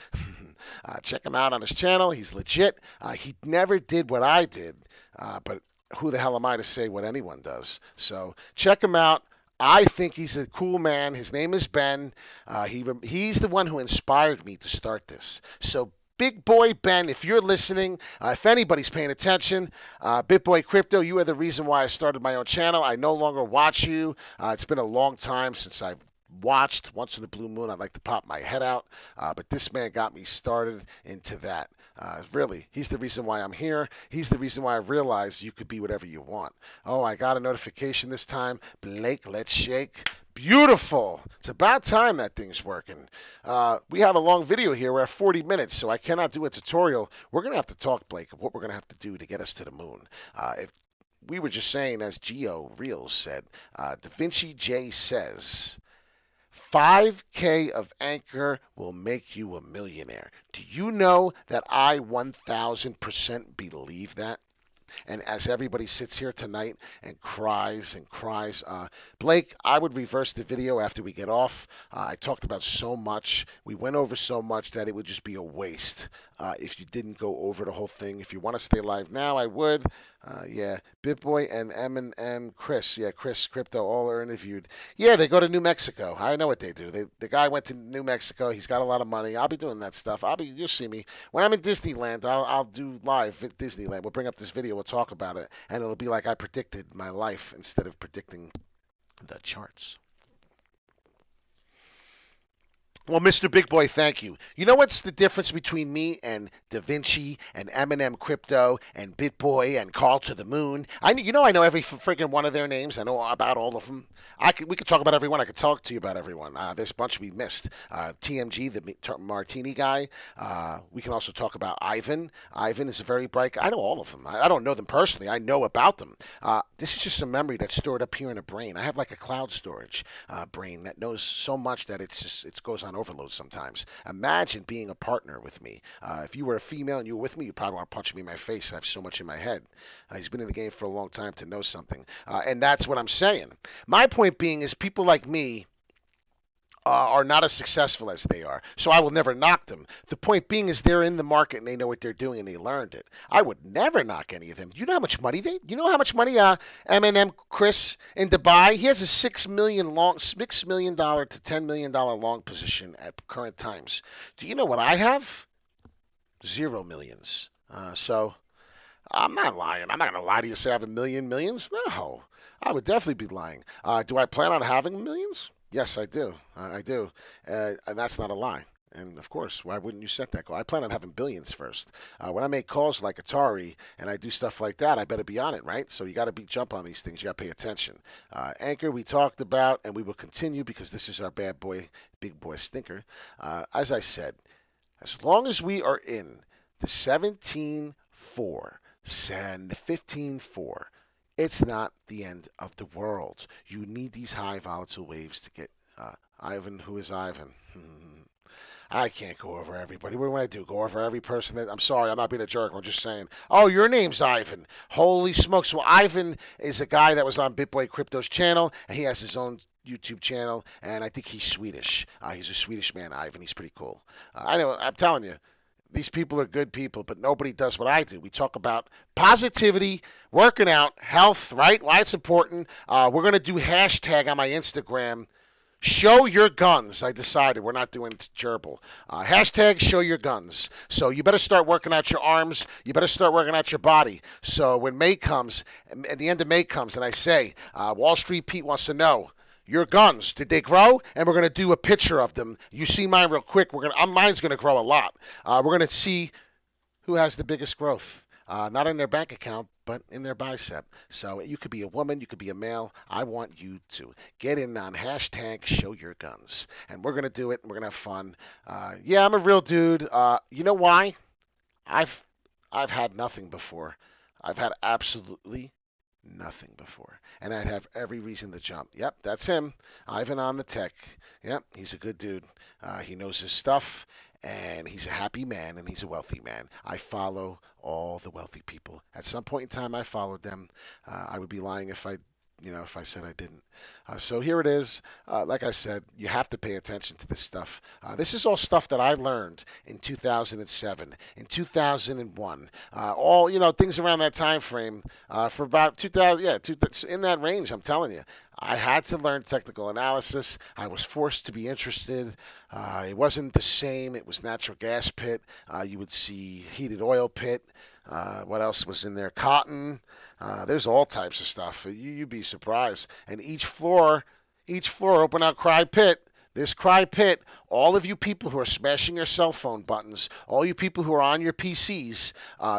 Check him out on his channel. He's legit. He never did what I did, but who the hell am I to say what anyone does? So check him out. I think he's a cool man. His name is Ben. He's the one who inspired me to start this. So Big Boy Ben, if you're listening, if anybody's paying attention, BitBoy Crypto, you are the reason why I started my own channel. I no longer watch you. It's been a long time since I've watched. Once in a blue moon, I'd like to pop my head out. But this man got me started into that. Really, he's the reason why I'm here. He's the reason why I realized you could be whatever you want. Oh, I got a notification this time. Blake, let's shake. Beautiful. It's about time that thing's working. We have a long video here. We're at 40 minutes, so I cannot do a tutorial. We're going to have to talk, Blake, of what we're going to have to do to get us to the moon. If we were just saying, as Geo Reels said, Da Vinci J says, 5K of Anchor will make you a millionaire. Do you know that I 1,000% believe that? And as everybody sits here tonight and cries, Blake, I would reverse the video after we get off. I talked about so much. We went over so much that it would just be a waste if you didn't go over the whole thing. If you want to stay live now, I would. Yeah, BitBoy and M&M Chris. Yeah, Chris Crypto all are interviewed. Yeah, they go to New Mexico. I know what they do. The guy went to New Mexico. He's got a lot of money. I'll be doing that stuff. You'll see me. When I'm in Disneyland, I'll do live at Disneyland. We'll bring up this video. We'll talk about it. And it'll be like I predicted my life instead of predicting the charts. Well, Mr. Big Boy, thank you. You know what's the difference between me and Da Vinci and M&M Crypto and BitBoy and Call to the Moon? I know every freaking one of their names. I know about all of them. We could talk about everyone. I could talk to you about everyone. There's a bunch we missed. TMG, the Martini guy. We can also talk about Ivan. Ivan is a very bright guy. I know all of them. I don't know them personally. I know about them. This is just a memory that's stored up here in the brain. I have like a cloud storage brain that knows so much that it goes on overload sometimes. Imagine being a partner with me. If you were a female and you were with me, you probably want to punch me in my face. I have so much in my head. He's been in the game for a long time to know something, and that's what I'm saying. My point being is people like me are not as successful as they are. So I will never knock them. The point being is they're in the market and they know what they're doing and they learned it. I would never knock any of them. You know how much money you know how much money Eminem Chris in Dubai? He has a $6 million to $10 million long position at current times. Do you know what I have? 0 millions. So I'm not lying. I'm not going to lie to you and say I have millions. No, I would definitely be lying. Do I plan on having millions? Yes, I do. I do. And that's not a lie. And of course, why wouldn't you set that goal? I plan on having billions first. When I make calls like Atari and I do stuff like that, I better be on it, right? So you got to jump on these things. You got to pay attention. Anchor, we talked about, and we will continue because this is our bad boy, big boy stinker. As I said, as long as we are in the 17.4 and the 15.4, it's not the end of the world. You need these high volatile waves to get Ivan. Who is Ivan? I can't go over everybody. What do I do? Go over every person I'm sorry, I'm not being a jerk. I'm just saying. Oh, your name's Ivan. Holy smokes. Well, Ivan is a guy that was on BitBoy Crypto's channel, and he has his own YouTube channel, and I think he's Swedish. He's a Swedish man, Ivan. He's pretty cool. I know. I'm telling you. These people are good people, but nobody does what I do. We talk about positivity, working out, health, right? Why it's important. We're going to do hashtag on my Instagram. Show your guns. I decided we're not doing gerbil. Hashtag show your guns. So you better start working out your arms. You better start working out your body. So when May comes, at the end of May comes, and I say, Wall Street Pete wants to know, your guns, did they grow? And we're going to do a picture of them. You see mine real quick. Mine's going to grow a lot. We're going to see who has the biggest growth. Not in their bank account, but in their bicep. So you could be a woman, you could be a male. I want you to get in on hashtag show your guns. And we're going to do it, and we're going to have fun. Yeah, I'm a real dude. You know why? I've had nothing before. I've had absolutely nothing before. And I'd have every reason to jump. Yep, that's him. Ivan on the tech. Yep, he's a good dude. He knows his stuff, and he's a happy man, and he's a wealthy man. I follow all the wealthy people. At some point in time, I followed them. I would be lying if I said I didn't. So here it is. Like I said, you have to pay attention to this stuff. This is all stuff that I learned in 2007, in 2001. All things around that time frame. For about 2000, in that range. I'm telling you. I had to learn technical analysis. I was forced to be interested. It wasn't the same. It was natural gas pit. You would see heated oil pit. What else was in there? Cotton. There's all types of stuff. You'd be surprised. And each floor, open out cry pit. This cry pit, all of you people who are smashing your cell phone buttons, all you people who are on your PCs,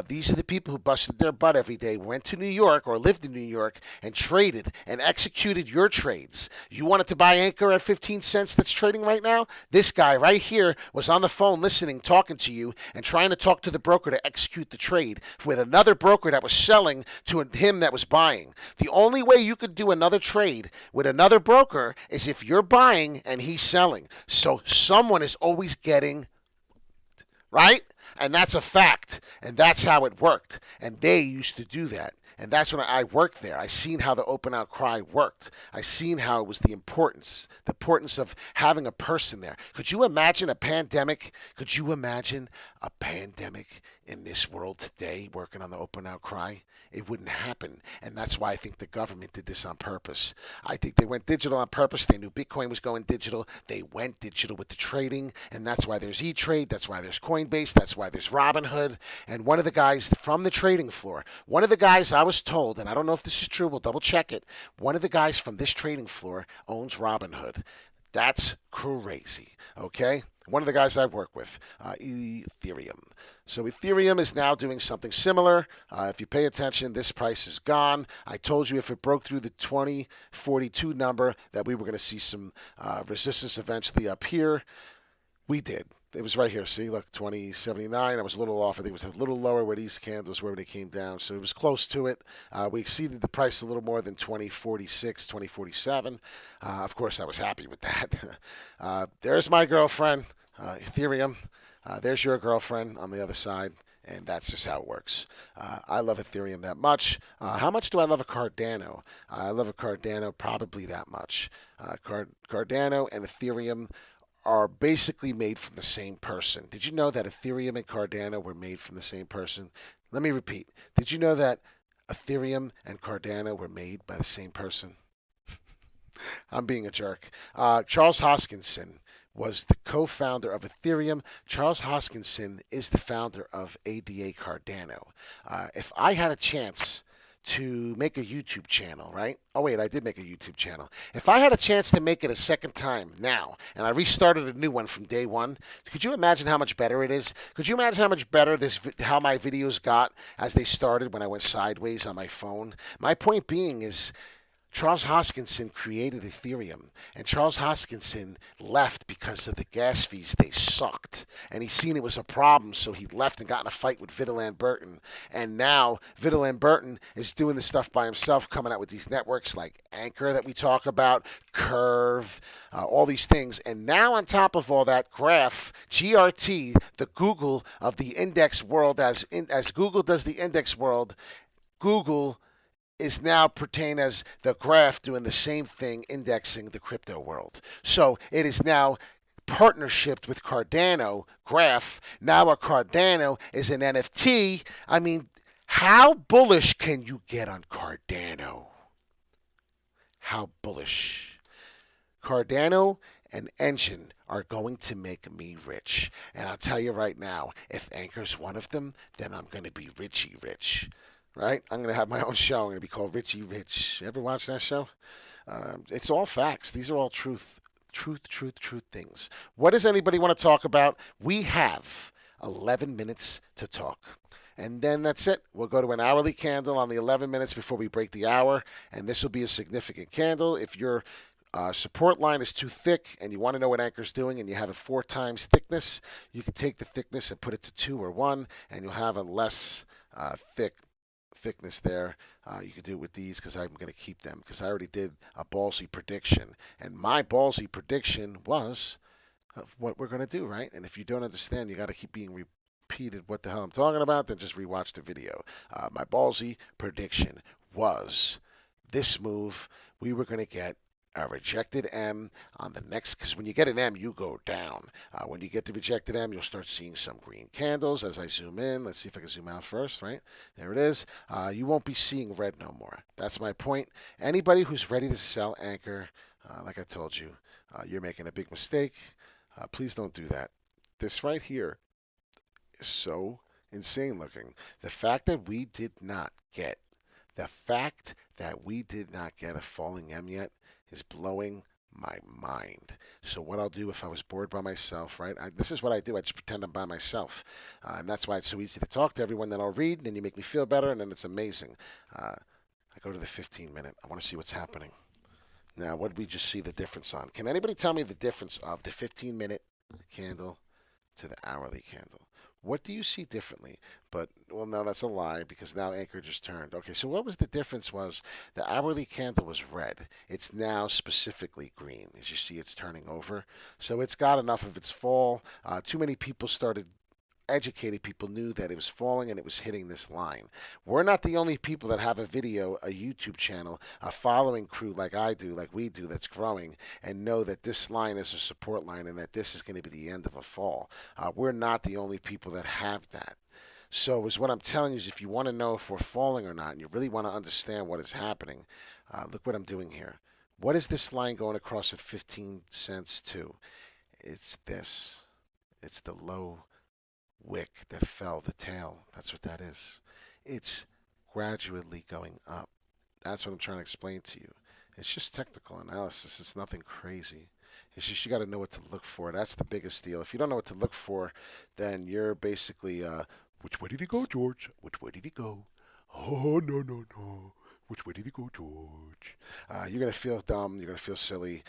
these are the people who busted their butt every day, went to New York or lived in New York and traded and executed your trades. You wanted to buy Anchor at 15 cents that's trading right now? This guy right here was on the phone listening, talking to you, and trying to talk to the broker to execute the trade with another broker that was selling to him that was buying. The only way you could do another trade with another broker is if you're buying and he's selling. So someone is always getting, right? And that's a fact. And that's how it worked. And they used to do that. And that's when I worked there. I seen how the open outcry worked. I seen how it was the importance of having a person there. Could you imagine a pandemic? Could you imagine a pandemic in this world today working on the open outcry? It wouldn't happen. And that's why I think the government did this on purpose. I think they went digital on purpose. They knew Bitcoin was going digital. They went digital with the trading. And that's why there's E-Trade. That's why there's Coinbase. That's why there's Robinhood. And one of the guys from the trading floor, one of the guys I was told, and I don't know if this is true, we'll double check it, one of the guys from this trading floor owns Robinhood. That's crazy, okay? One of the guys I work with, Ethereum. So Ethereum is now doing something similar. If you pay attention, this price is gone. I told you if it broke through the 2042 number that we were going to see some resistance eventually up here. We did. It was right here. See, look, 2079. I was a little off. I think it was a little lower where these candles were when they came down. So it was close to it. We exceeded the price a little more than 2046, 2047. Of course, I was happy with that. There's my girlfriend, Ethereum. There's your girlfriend on the other side. And that's just how it works. I love Ethereum that much. How much do I love a Cardano? I love a Cardano probably that much. Cardano and Ethereum are basically made from the same person. Did you know that Ethereum and Cardano were made from the same person? Let me repeat. Did you know that Ethereum and Cardano were made by the same person? I'm being a jerk. Charles Hoskinson was the co-founder of Ethereum. Charles Hoskinson is the founder of ADA Cardano. If I had a chance to make a YouTube channel, right? Oh, wait, I did make a YouTube channel. If I had a chance to make it a second time now, and I restarted a new one from day one, could you imagine how much better it is? Could you imagine how much better how my videos got as they started when I went sideways on my phone? My point being is Charles Hoskinson created Ethereum, and Charles Hoskinson left because of the gas fees. They sucked, and he seen it was a problem, so he left and got in a fight with Vidal and Burton. And now Vidal and Burton is doing the stuff by himself, coming out with these networks like Anchor that we talk about, Curve, all these things. And now on top of all that, Graph, GRT, the Google of the index world, as Google does the index world, Google is now pertained as the Graph doing the same thing, indexing the crypto world. So it is now partnership with Cardano, Graph. Now a Cardano is an NFT. I mean, how bullish can you get on Cardano? How bullish? Cardano and Enjin are going to make me rich. And I'll tell you right now, if Anker's one of them, then I'm going to be richy rich. Right? I'm going to have my own show. I'm going to be called Richie Rich. Ever watch that show? It's all facts. These are all truth things. What does anybody want to talk about? We have 11 minutes to talk. And then that's it. We'll go to an hourly candle on the 11 minutes before we break the hour. And this will be a significant candle. If your support line is too thick and you want to know what Anker's doing and you have a 4 times thickness, you can take the thickness and put it to 2 or 1, and you'll have a less thickness there. You can do it with these because I'm going to keep them because I already did a ballsy prediction. And my ballsy prediction was what we're going to do, right? And if you don't understand, you got to keep being repeated what the hell I'm talking about, then just rewatch the video. My ballsy prediction was this move. We were going to get a rejected M on the next, because when you get an M, you go down. When you get the rejected M, you'll start seeing some green candles as I zoom in. Let's see if I can zoom out first, right? There it is. You won't be seeing red no more. That's my point. Anybody who's ready to sell Anker, like I told you, you're making a big mistake. Please don't do that. This right here is so insane looking. The fact that we did not get a falling M yet is blowing my mind. So what I'll do if I was bored by myself, right? This is what I do. I just pretend I'm by myself. And that's why it's so easy to talk to everyone. Then I'll read, and then you make me feel better, and then it's amazing. I go to the 15-minute. I want to see what's happening. Now, what did we just see the difference on? Can anybody tell me the difference of the 15-minute candle to the hourly candle? What do you see differently? But, well, no, that's a lie because now Anker just turned. Okay, so what was the difference was the hourly candle was red. It's now specifically green. As you see, it's turning over. So it's got enough of its fall. Too many people started educated people knew that it was falling and it was hitting this line. We're not the only people that have a video, a YouTube channel, a following crew like I do, like we do, that's growing and know that this line is a support line and that this is going to be the end of a fall. We're not the only people that have that. So is what I'm telling you is if you want to know if we're falling or not and you really want to understand what is happening, look what I'm doing here. What is this line going across at 15 cents to? It's this. It's the low wick that fell, the tail. That's what that is. It's gradually going up. That's what I'm trying to explain to you. It's just technical analysis. It's nothing crazy. It's just you got to know what to look for. That's the biggest deal. If you don't know what to look for, then you're basically, which way did he go, George? Which way did he go? Oh, no, no, no. Which way did he go, George? You're going to feel dumb. You're going to feel silly.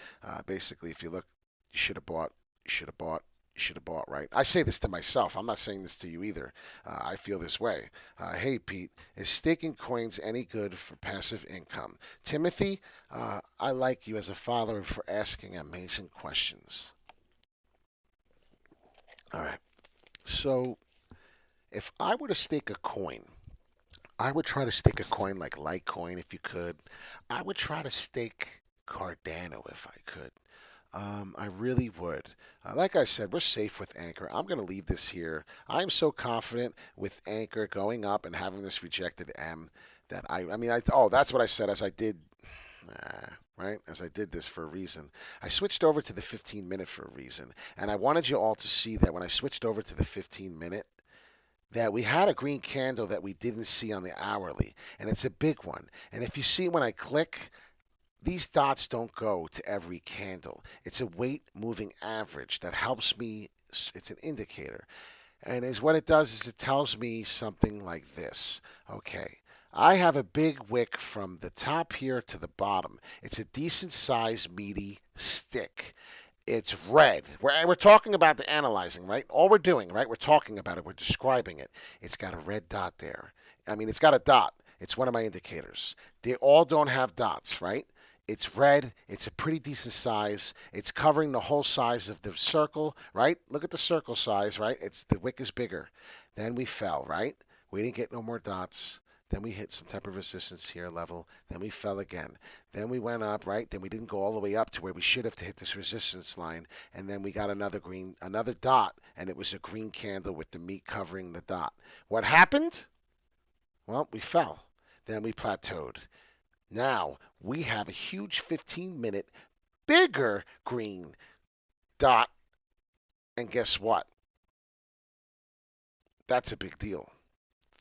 Basically, if you look, you should have bought. You should have bought. you should have bought, right? I say this to myself. I'm not saying this to you either. I feel this way. Hey, Pete, is staking coins any good for passive income? Timothy, I like you as a follower for asking amazing questions. All right. So if I were to stake a coin, I would try to stake a coin like Litecoin if you could. I would try to stake Cardano if I could. I really would. Like I said, we're safe with Anchor. I'm going to leave this here. I'm so confident with Anchor going up and having this rejected M that that's what I said as I did, right? As I did this for a reason. I switched over to the 15-minute for a reason. And I wanted you all to see that when I switched over to the 15-minute, that we had a green candle that we didn't see on the hourly. And it's a big one. And if you see when I click, these dots don't go to every candle. It's a weight moving average that helps me. It's an indicator. And is what it does is it tells me something like this. Okay. I have a big wick from the top here to the bottom. It's a decent sized meaty stick. It's red. We're talking about the analyzing, right? All we're doing, right? We're talking about it. We're describing it. It's got a red dot there. I mean, it's got a dot. It's one of my indicators. They all don't have dots, right? It's red. It's a pretty decent size. It's covering the whole size of the circle, right? Look at the circle size, right? It's the wick is bigger. Then we fell, right? We didn't get no more dots. Then we hit some type of resistance here level. Then we fell again. Then we went up, right? Then we didn't go all the way up to where we should have to hit this resistance line. And then we got another dot, and it was a green candle with the meat covering the dot. What happened? Well, we fell. Then we plateaued. Now we have a huge 15-minute, bigger green dot. And guess what? That's a big deal.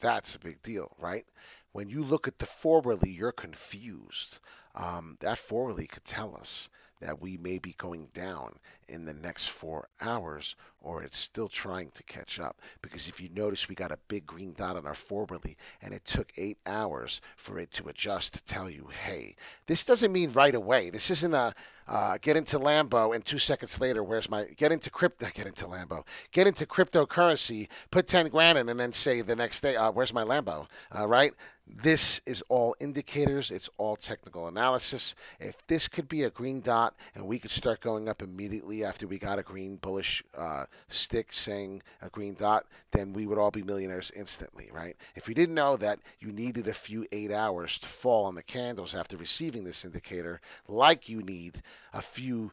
That's a big deal, right? When you look at the forwardly, you're confused. That forwardly could tell us that we may be going down in the next 4 hours, or it's still trying to catch up. Because if you notice, we got a big green dot on our forwardly, and it took 8 hours for it to adjust to tell you, hey, this doesn't mean right away. This isn't a get into Lambo and 2 seconds later, get into Lambo, get into cryptocurrency, put 10 grand in, and then say the next day, where's my Lambo, right? This is all indicators. It's all technical analysis. If this could be a green dot and we could start going up immediately after we got a green bullish stick saying a green dot, then we would all be millionaires instantly, right? If you didn't know that you needed a few 8 hours to fall on the candles after receiving this indicator, like you need a few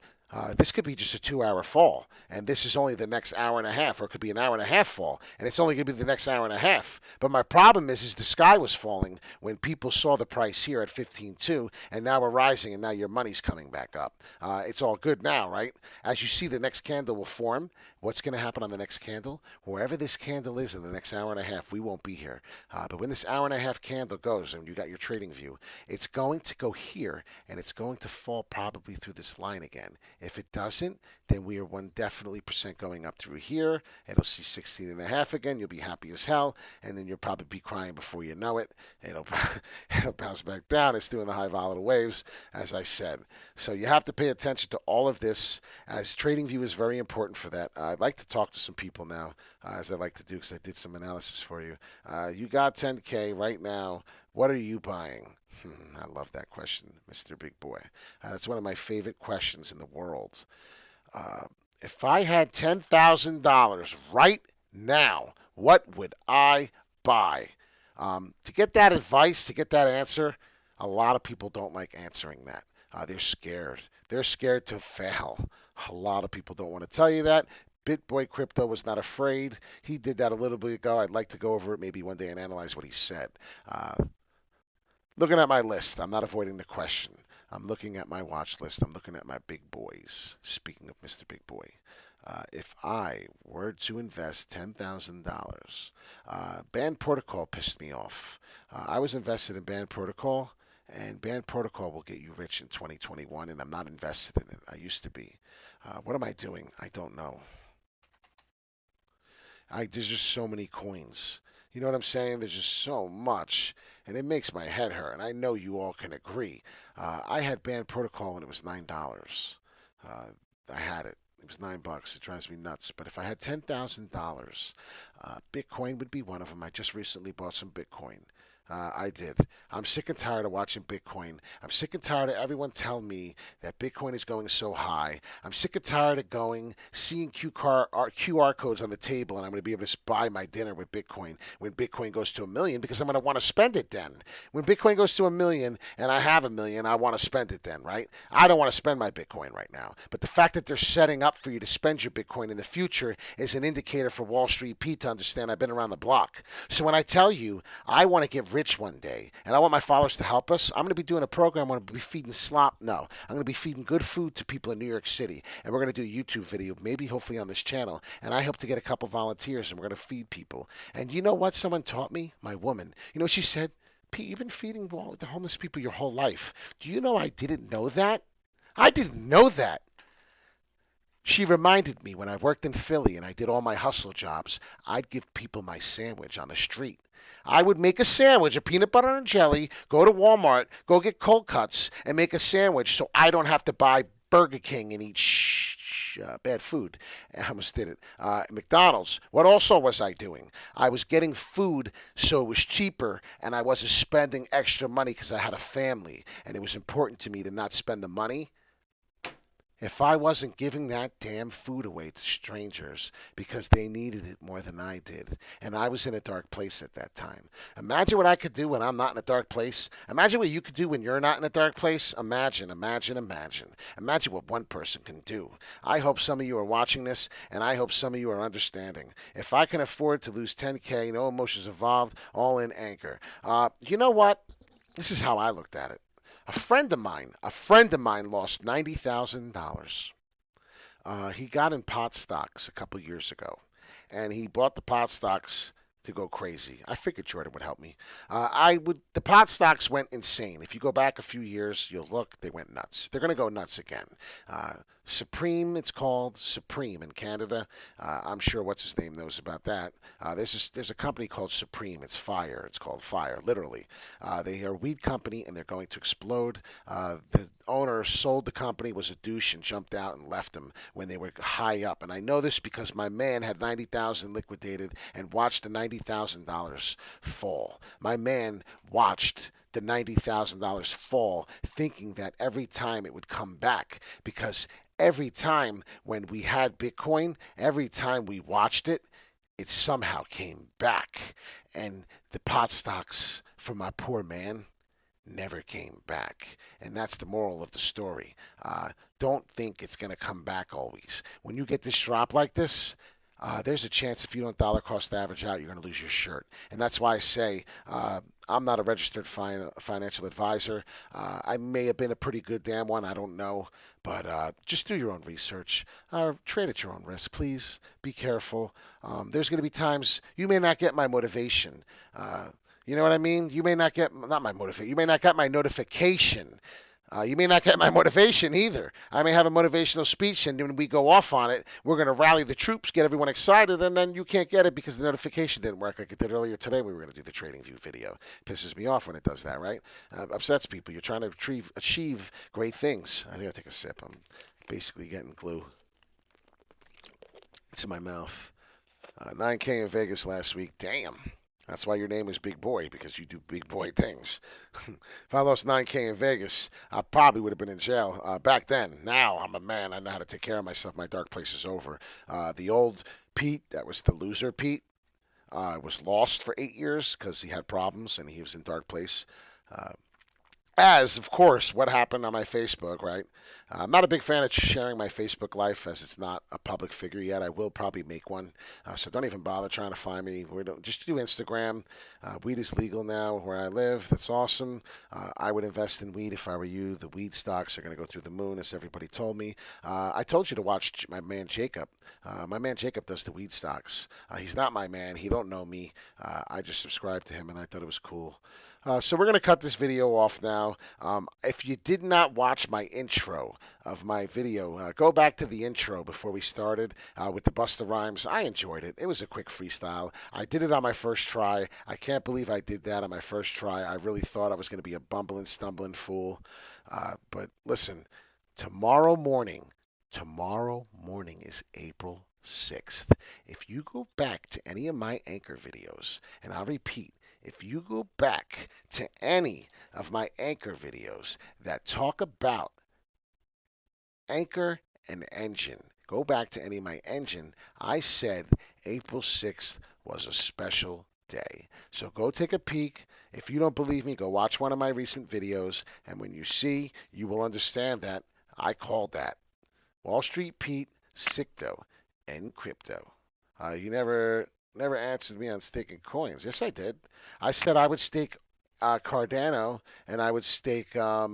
this could be just a 2 hour fall, and this is only the next hour and a half, or it could be an hour and a half fall, and it's only going to be the next hour and a half. But my problem is the sky was falling when people saw the price here at 15.2, and now we're rising, and now your money's coming back up. It's all good now, right? As you see, the next candle will form. What's going to happen on the next candle? Wherever this candle is in the next hour and a half, we won't be here. But when this hour and a half candle goes, and you got your trading view, it's going to go here, and it's going to fall probably through this line again. If it doesn't, then we are definitely percent going up through here. It'll see 16.5 again. You'll be happy as hell, and then you'll probably be crying before you know it. It'll bounce back down. It's doing the high volatile waves, as I said. So you have to pay attention to all of this, as trading view is very important for that. I'd like to talk to some people now, as I like to do, because I did some analysis for you. You got 10K right now. What are you buying? I love that question, Mr. Big Boy. That's one of my favorite questions in the world. If I had $10,000 right now, what would I buy? To get that advice, to get that answer, a lot of people don't like answering that. They're scared. They're scared to fail. A lot of people don't want to tell you that. BitBoy Crypto was not afraid. He did that a little bit ago. I'd like to go over it maybe one day and analyze what he said. Looking at my list, I'm not avoiding the question. I'm looking at my watch list. I'm looking at my big boys. Speaking of Mr. Big Boy, if I were to invest $10,000, Band Protocol pissed me off. I was invested in Band Protocol, and Band Protocol will get you rich in 2021, and I'm not invested in it. I used to be. What am I doing? I don't know. There's just so many coins. You know what I'm saying? There's just so much, and it makes my head hurt. And I know you all can agree. I had Band Protocol when it was $9. I had it. It was $9. It drives me nuts. But if I had $10,000, Bitcoin would be one of them. I just recently bought some Bitcoin. I did. I'm sick and tired of watching Bitcoin. I'm sick and tired of everyone telling me that Bitcoin is going so high. I'm sick and tired of seeing QR codes on the table, and I'm going to be able to buy my dinner with Bitcoin when Bitcoin goes to 1 million because I'm going to want to spend it then. When Bitcoin goes to 1 million and I have 1 million, I want to spend it then, right? I don't want to spend my Bitcoin right now. But the fact that they're setting up for you to spend your Bitcoin in the future is an indicator for Wall Street Pete to understand I've been around the block. So when I tell you I want to get rich one day, and I want my followers to help us, I'm going to be doing a program. I'm going to be feeding slop. No, I'm going to be feeding good food to people in New York City, and we're going to do a YouTube video, maybe hopefully on this channel, and I hope to get a couple volunteers, and we're going to feed people. And you know what someone taught me? My woman. You know what she said? Pete, you've been feeding the homeless people your whole life. Do you know I didn't know that? I didn't know that. She reminded me when I worked in Philly and I did all my hustle jobs, I'd give people my sandwich on the street. I would make a sandwich of peanut butter and jelly, go to Walmart, go get cold cuts, and make a sandwich so I don't have to buy Burger King and eat bad food. I almost did it. McDonald's. What also was I doing? I was getting food so it was cheaper, and I wasn't spending extra money because I had a family, and it was important to me to not spend the money. If I wasn't giving that damn food away to strangers because they needed it more than I did, and I was in a dark place at that time. Imagine what I could do when I'm not in a dark place. Imagine what you could do when you're not in a dark place. Imagine, imagine, imagine. Imagine what one person can do. I hope some of you are watching this, and I hope some of you are understanding. If I can afford to lose 10K, no emotions involved, all in Anchor. You know what? This is how I looked at it. A friend of mine lost $90,000. He got in pot stocks a couple years ago, and he bought the pot stocks to go crazy. I figured Jordan would help me. The pot stocks went insane. If you go back a few years, you'll look, they went nuts. They're going to go nuts again. Supreme, it's called Supreme in Canada. I'm sure what's his name knows about that. There's a company called Supreme. It's fire. It's called fire, literally. They are a weed company, and they're going to explode. The owner sold the company, was a douche, and jumped out and left them when they were high up. And I know this because my man had 90,000 liquidated and watched the $90,000 fall. My man watched the $90,000 fall, thinking that every time it would come back, because every time when we had Bitcoin, every time we watched it, it somehow came back. And the pot stocks for my poor man never came back. And that's the moral of the story. Don't think it's going to come back always. When you get this drop like this, there's a chance if you don't dollar cost average out, you're going to lose your shirt. And that's why I say I'm not a registered financial advisor. I may have been a pretty good damn one. I don't know. But just do your own research. Trade at your own risk, please. Be careful. There's going to be times you may not get my motivation. You know what I mean? You may not get, not my motivation, you may not get my notification. You may not get my motivation either. I may have a motivational speech, and when we go off on it, we're going to rally the troops, get everyone excited, and then you can't get it because the notification didn't work like it did earlier today. We were going to do the Trading View video. Pisses me off when it does that, right? Upsets people. You're trying to achieve great things. I think I'll take a sip. I'm basically getting glue. It's in my mouth. 9K in Vegas last week. Damn. That's why your name is Big Boy, because you do big boy things. If I lost 9K in Vegas, I probably would have been in jail back then. Now I'm a man. I know how to take care of myself. My dark place is over. The old Pete, that was the loser Pete, was lost for 8 years because he had problems and he was in dark place. As, of course, what happened on my Facebook, right? I'm not a big fan of sharing my Facebook life as it's not a public figure yet. I will probably make one. So don't even bother trying to find me. Just do Instagram. Weed is legal now where I live. That's awesome. I would invest in weed if I were you. The weed stocks are going to go through the moon, as everybody told me. I told you to watch my man Jacob. My man Jacob does the weed stocks. He's not my man. He don't know me. I just subscribed to him, and I thought it was cool. So we're going to cut this video off now. If you did not watch my intro of my video, go back to the intro before we started with the Busta Rhymes. I enjoyed it. It was a quick freestyle. I did it on my first try. I can't believe I did that on my first try. I really thought I was going to be a bumbling, stumbling fool. But listen, tomorrow morning, Tomorrow morning is April 6th. If you go back to any of my Anchor videos, and I'll repeat, if you go back to any of my Anchor videos that talk about Anchor and Enjin, go back to any of my Enjin, I said April 6th was a special day. So go take a peek. If you don't believe me, go watch one of my recent videos, and when you see, you will understand that I called that. Wall Street Pete, Sicto, and Crypto. You never answered me on staking coins. Yes, I did. I said I would stake Cardano, and I would stake. I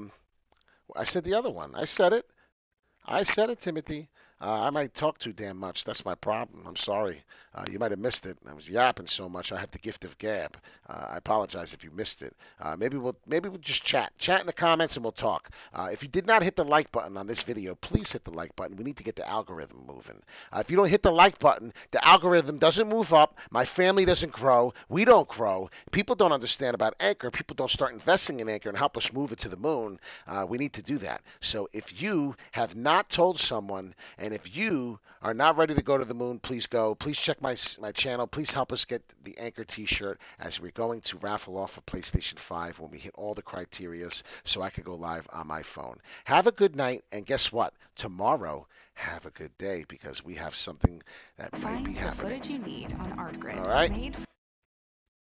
said the other one. I said it, Timothy. I might talk too damn much. That's my problem. I'm sorry. You might have missed it. I was yapping so much. I have the gift of gab. I apologize if you missed it. Maybe we'll just chat in the comments, and we'll talk. If you did not hit the like button on this video, please hit the like button. We need to get the algorithm moving. If you don't hit the like button, the algorithm doesn't move up. My family doesn't grow. We don't grow. People don't understand about Anchor. People don't start investing in Anchor and help us move it to the moon. We need to do that. So if you have not told someone, and if you are not ready to go to the moon, please go. Please check my channel. Please help us get the Anchor t-shirt, as we're going to raffle off a PlayStation 5 when we hit all the criterias, so I can go live on my phone. Have a good night, and guess what? Tomorrow, have a good day, because we have something that might be happening. Find the footage you need on ArtGrid. All right?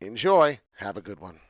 Enjoy. Have a good one.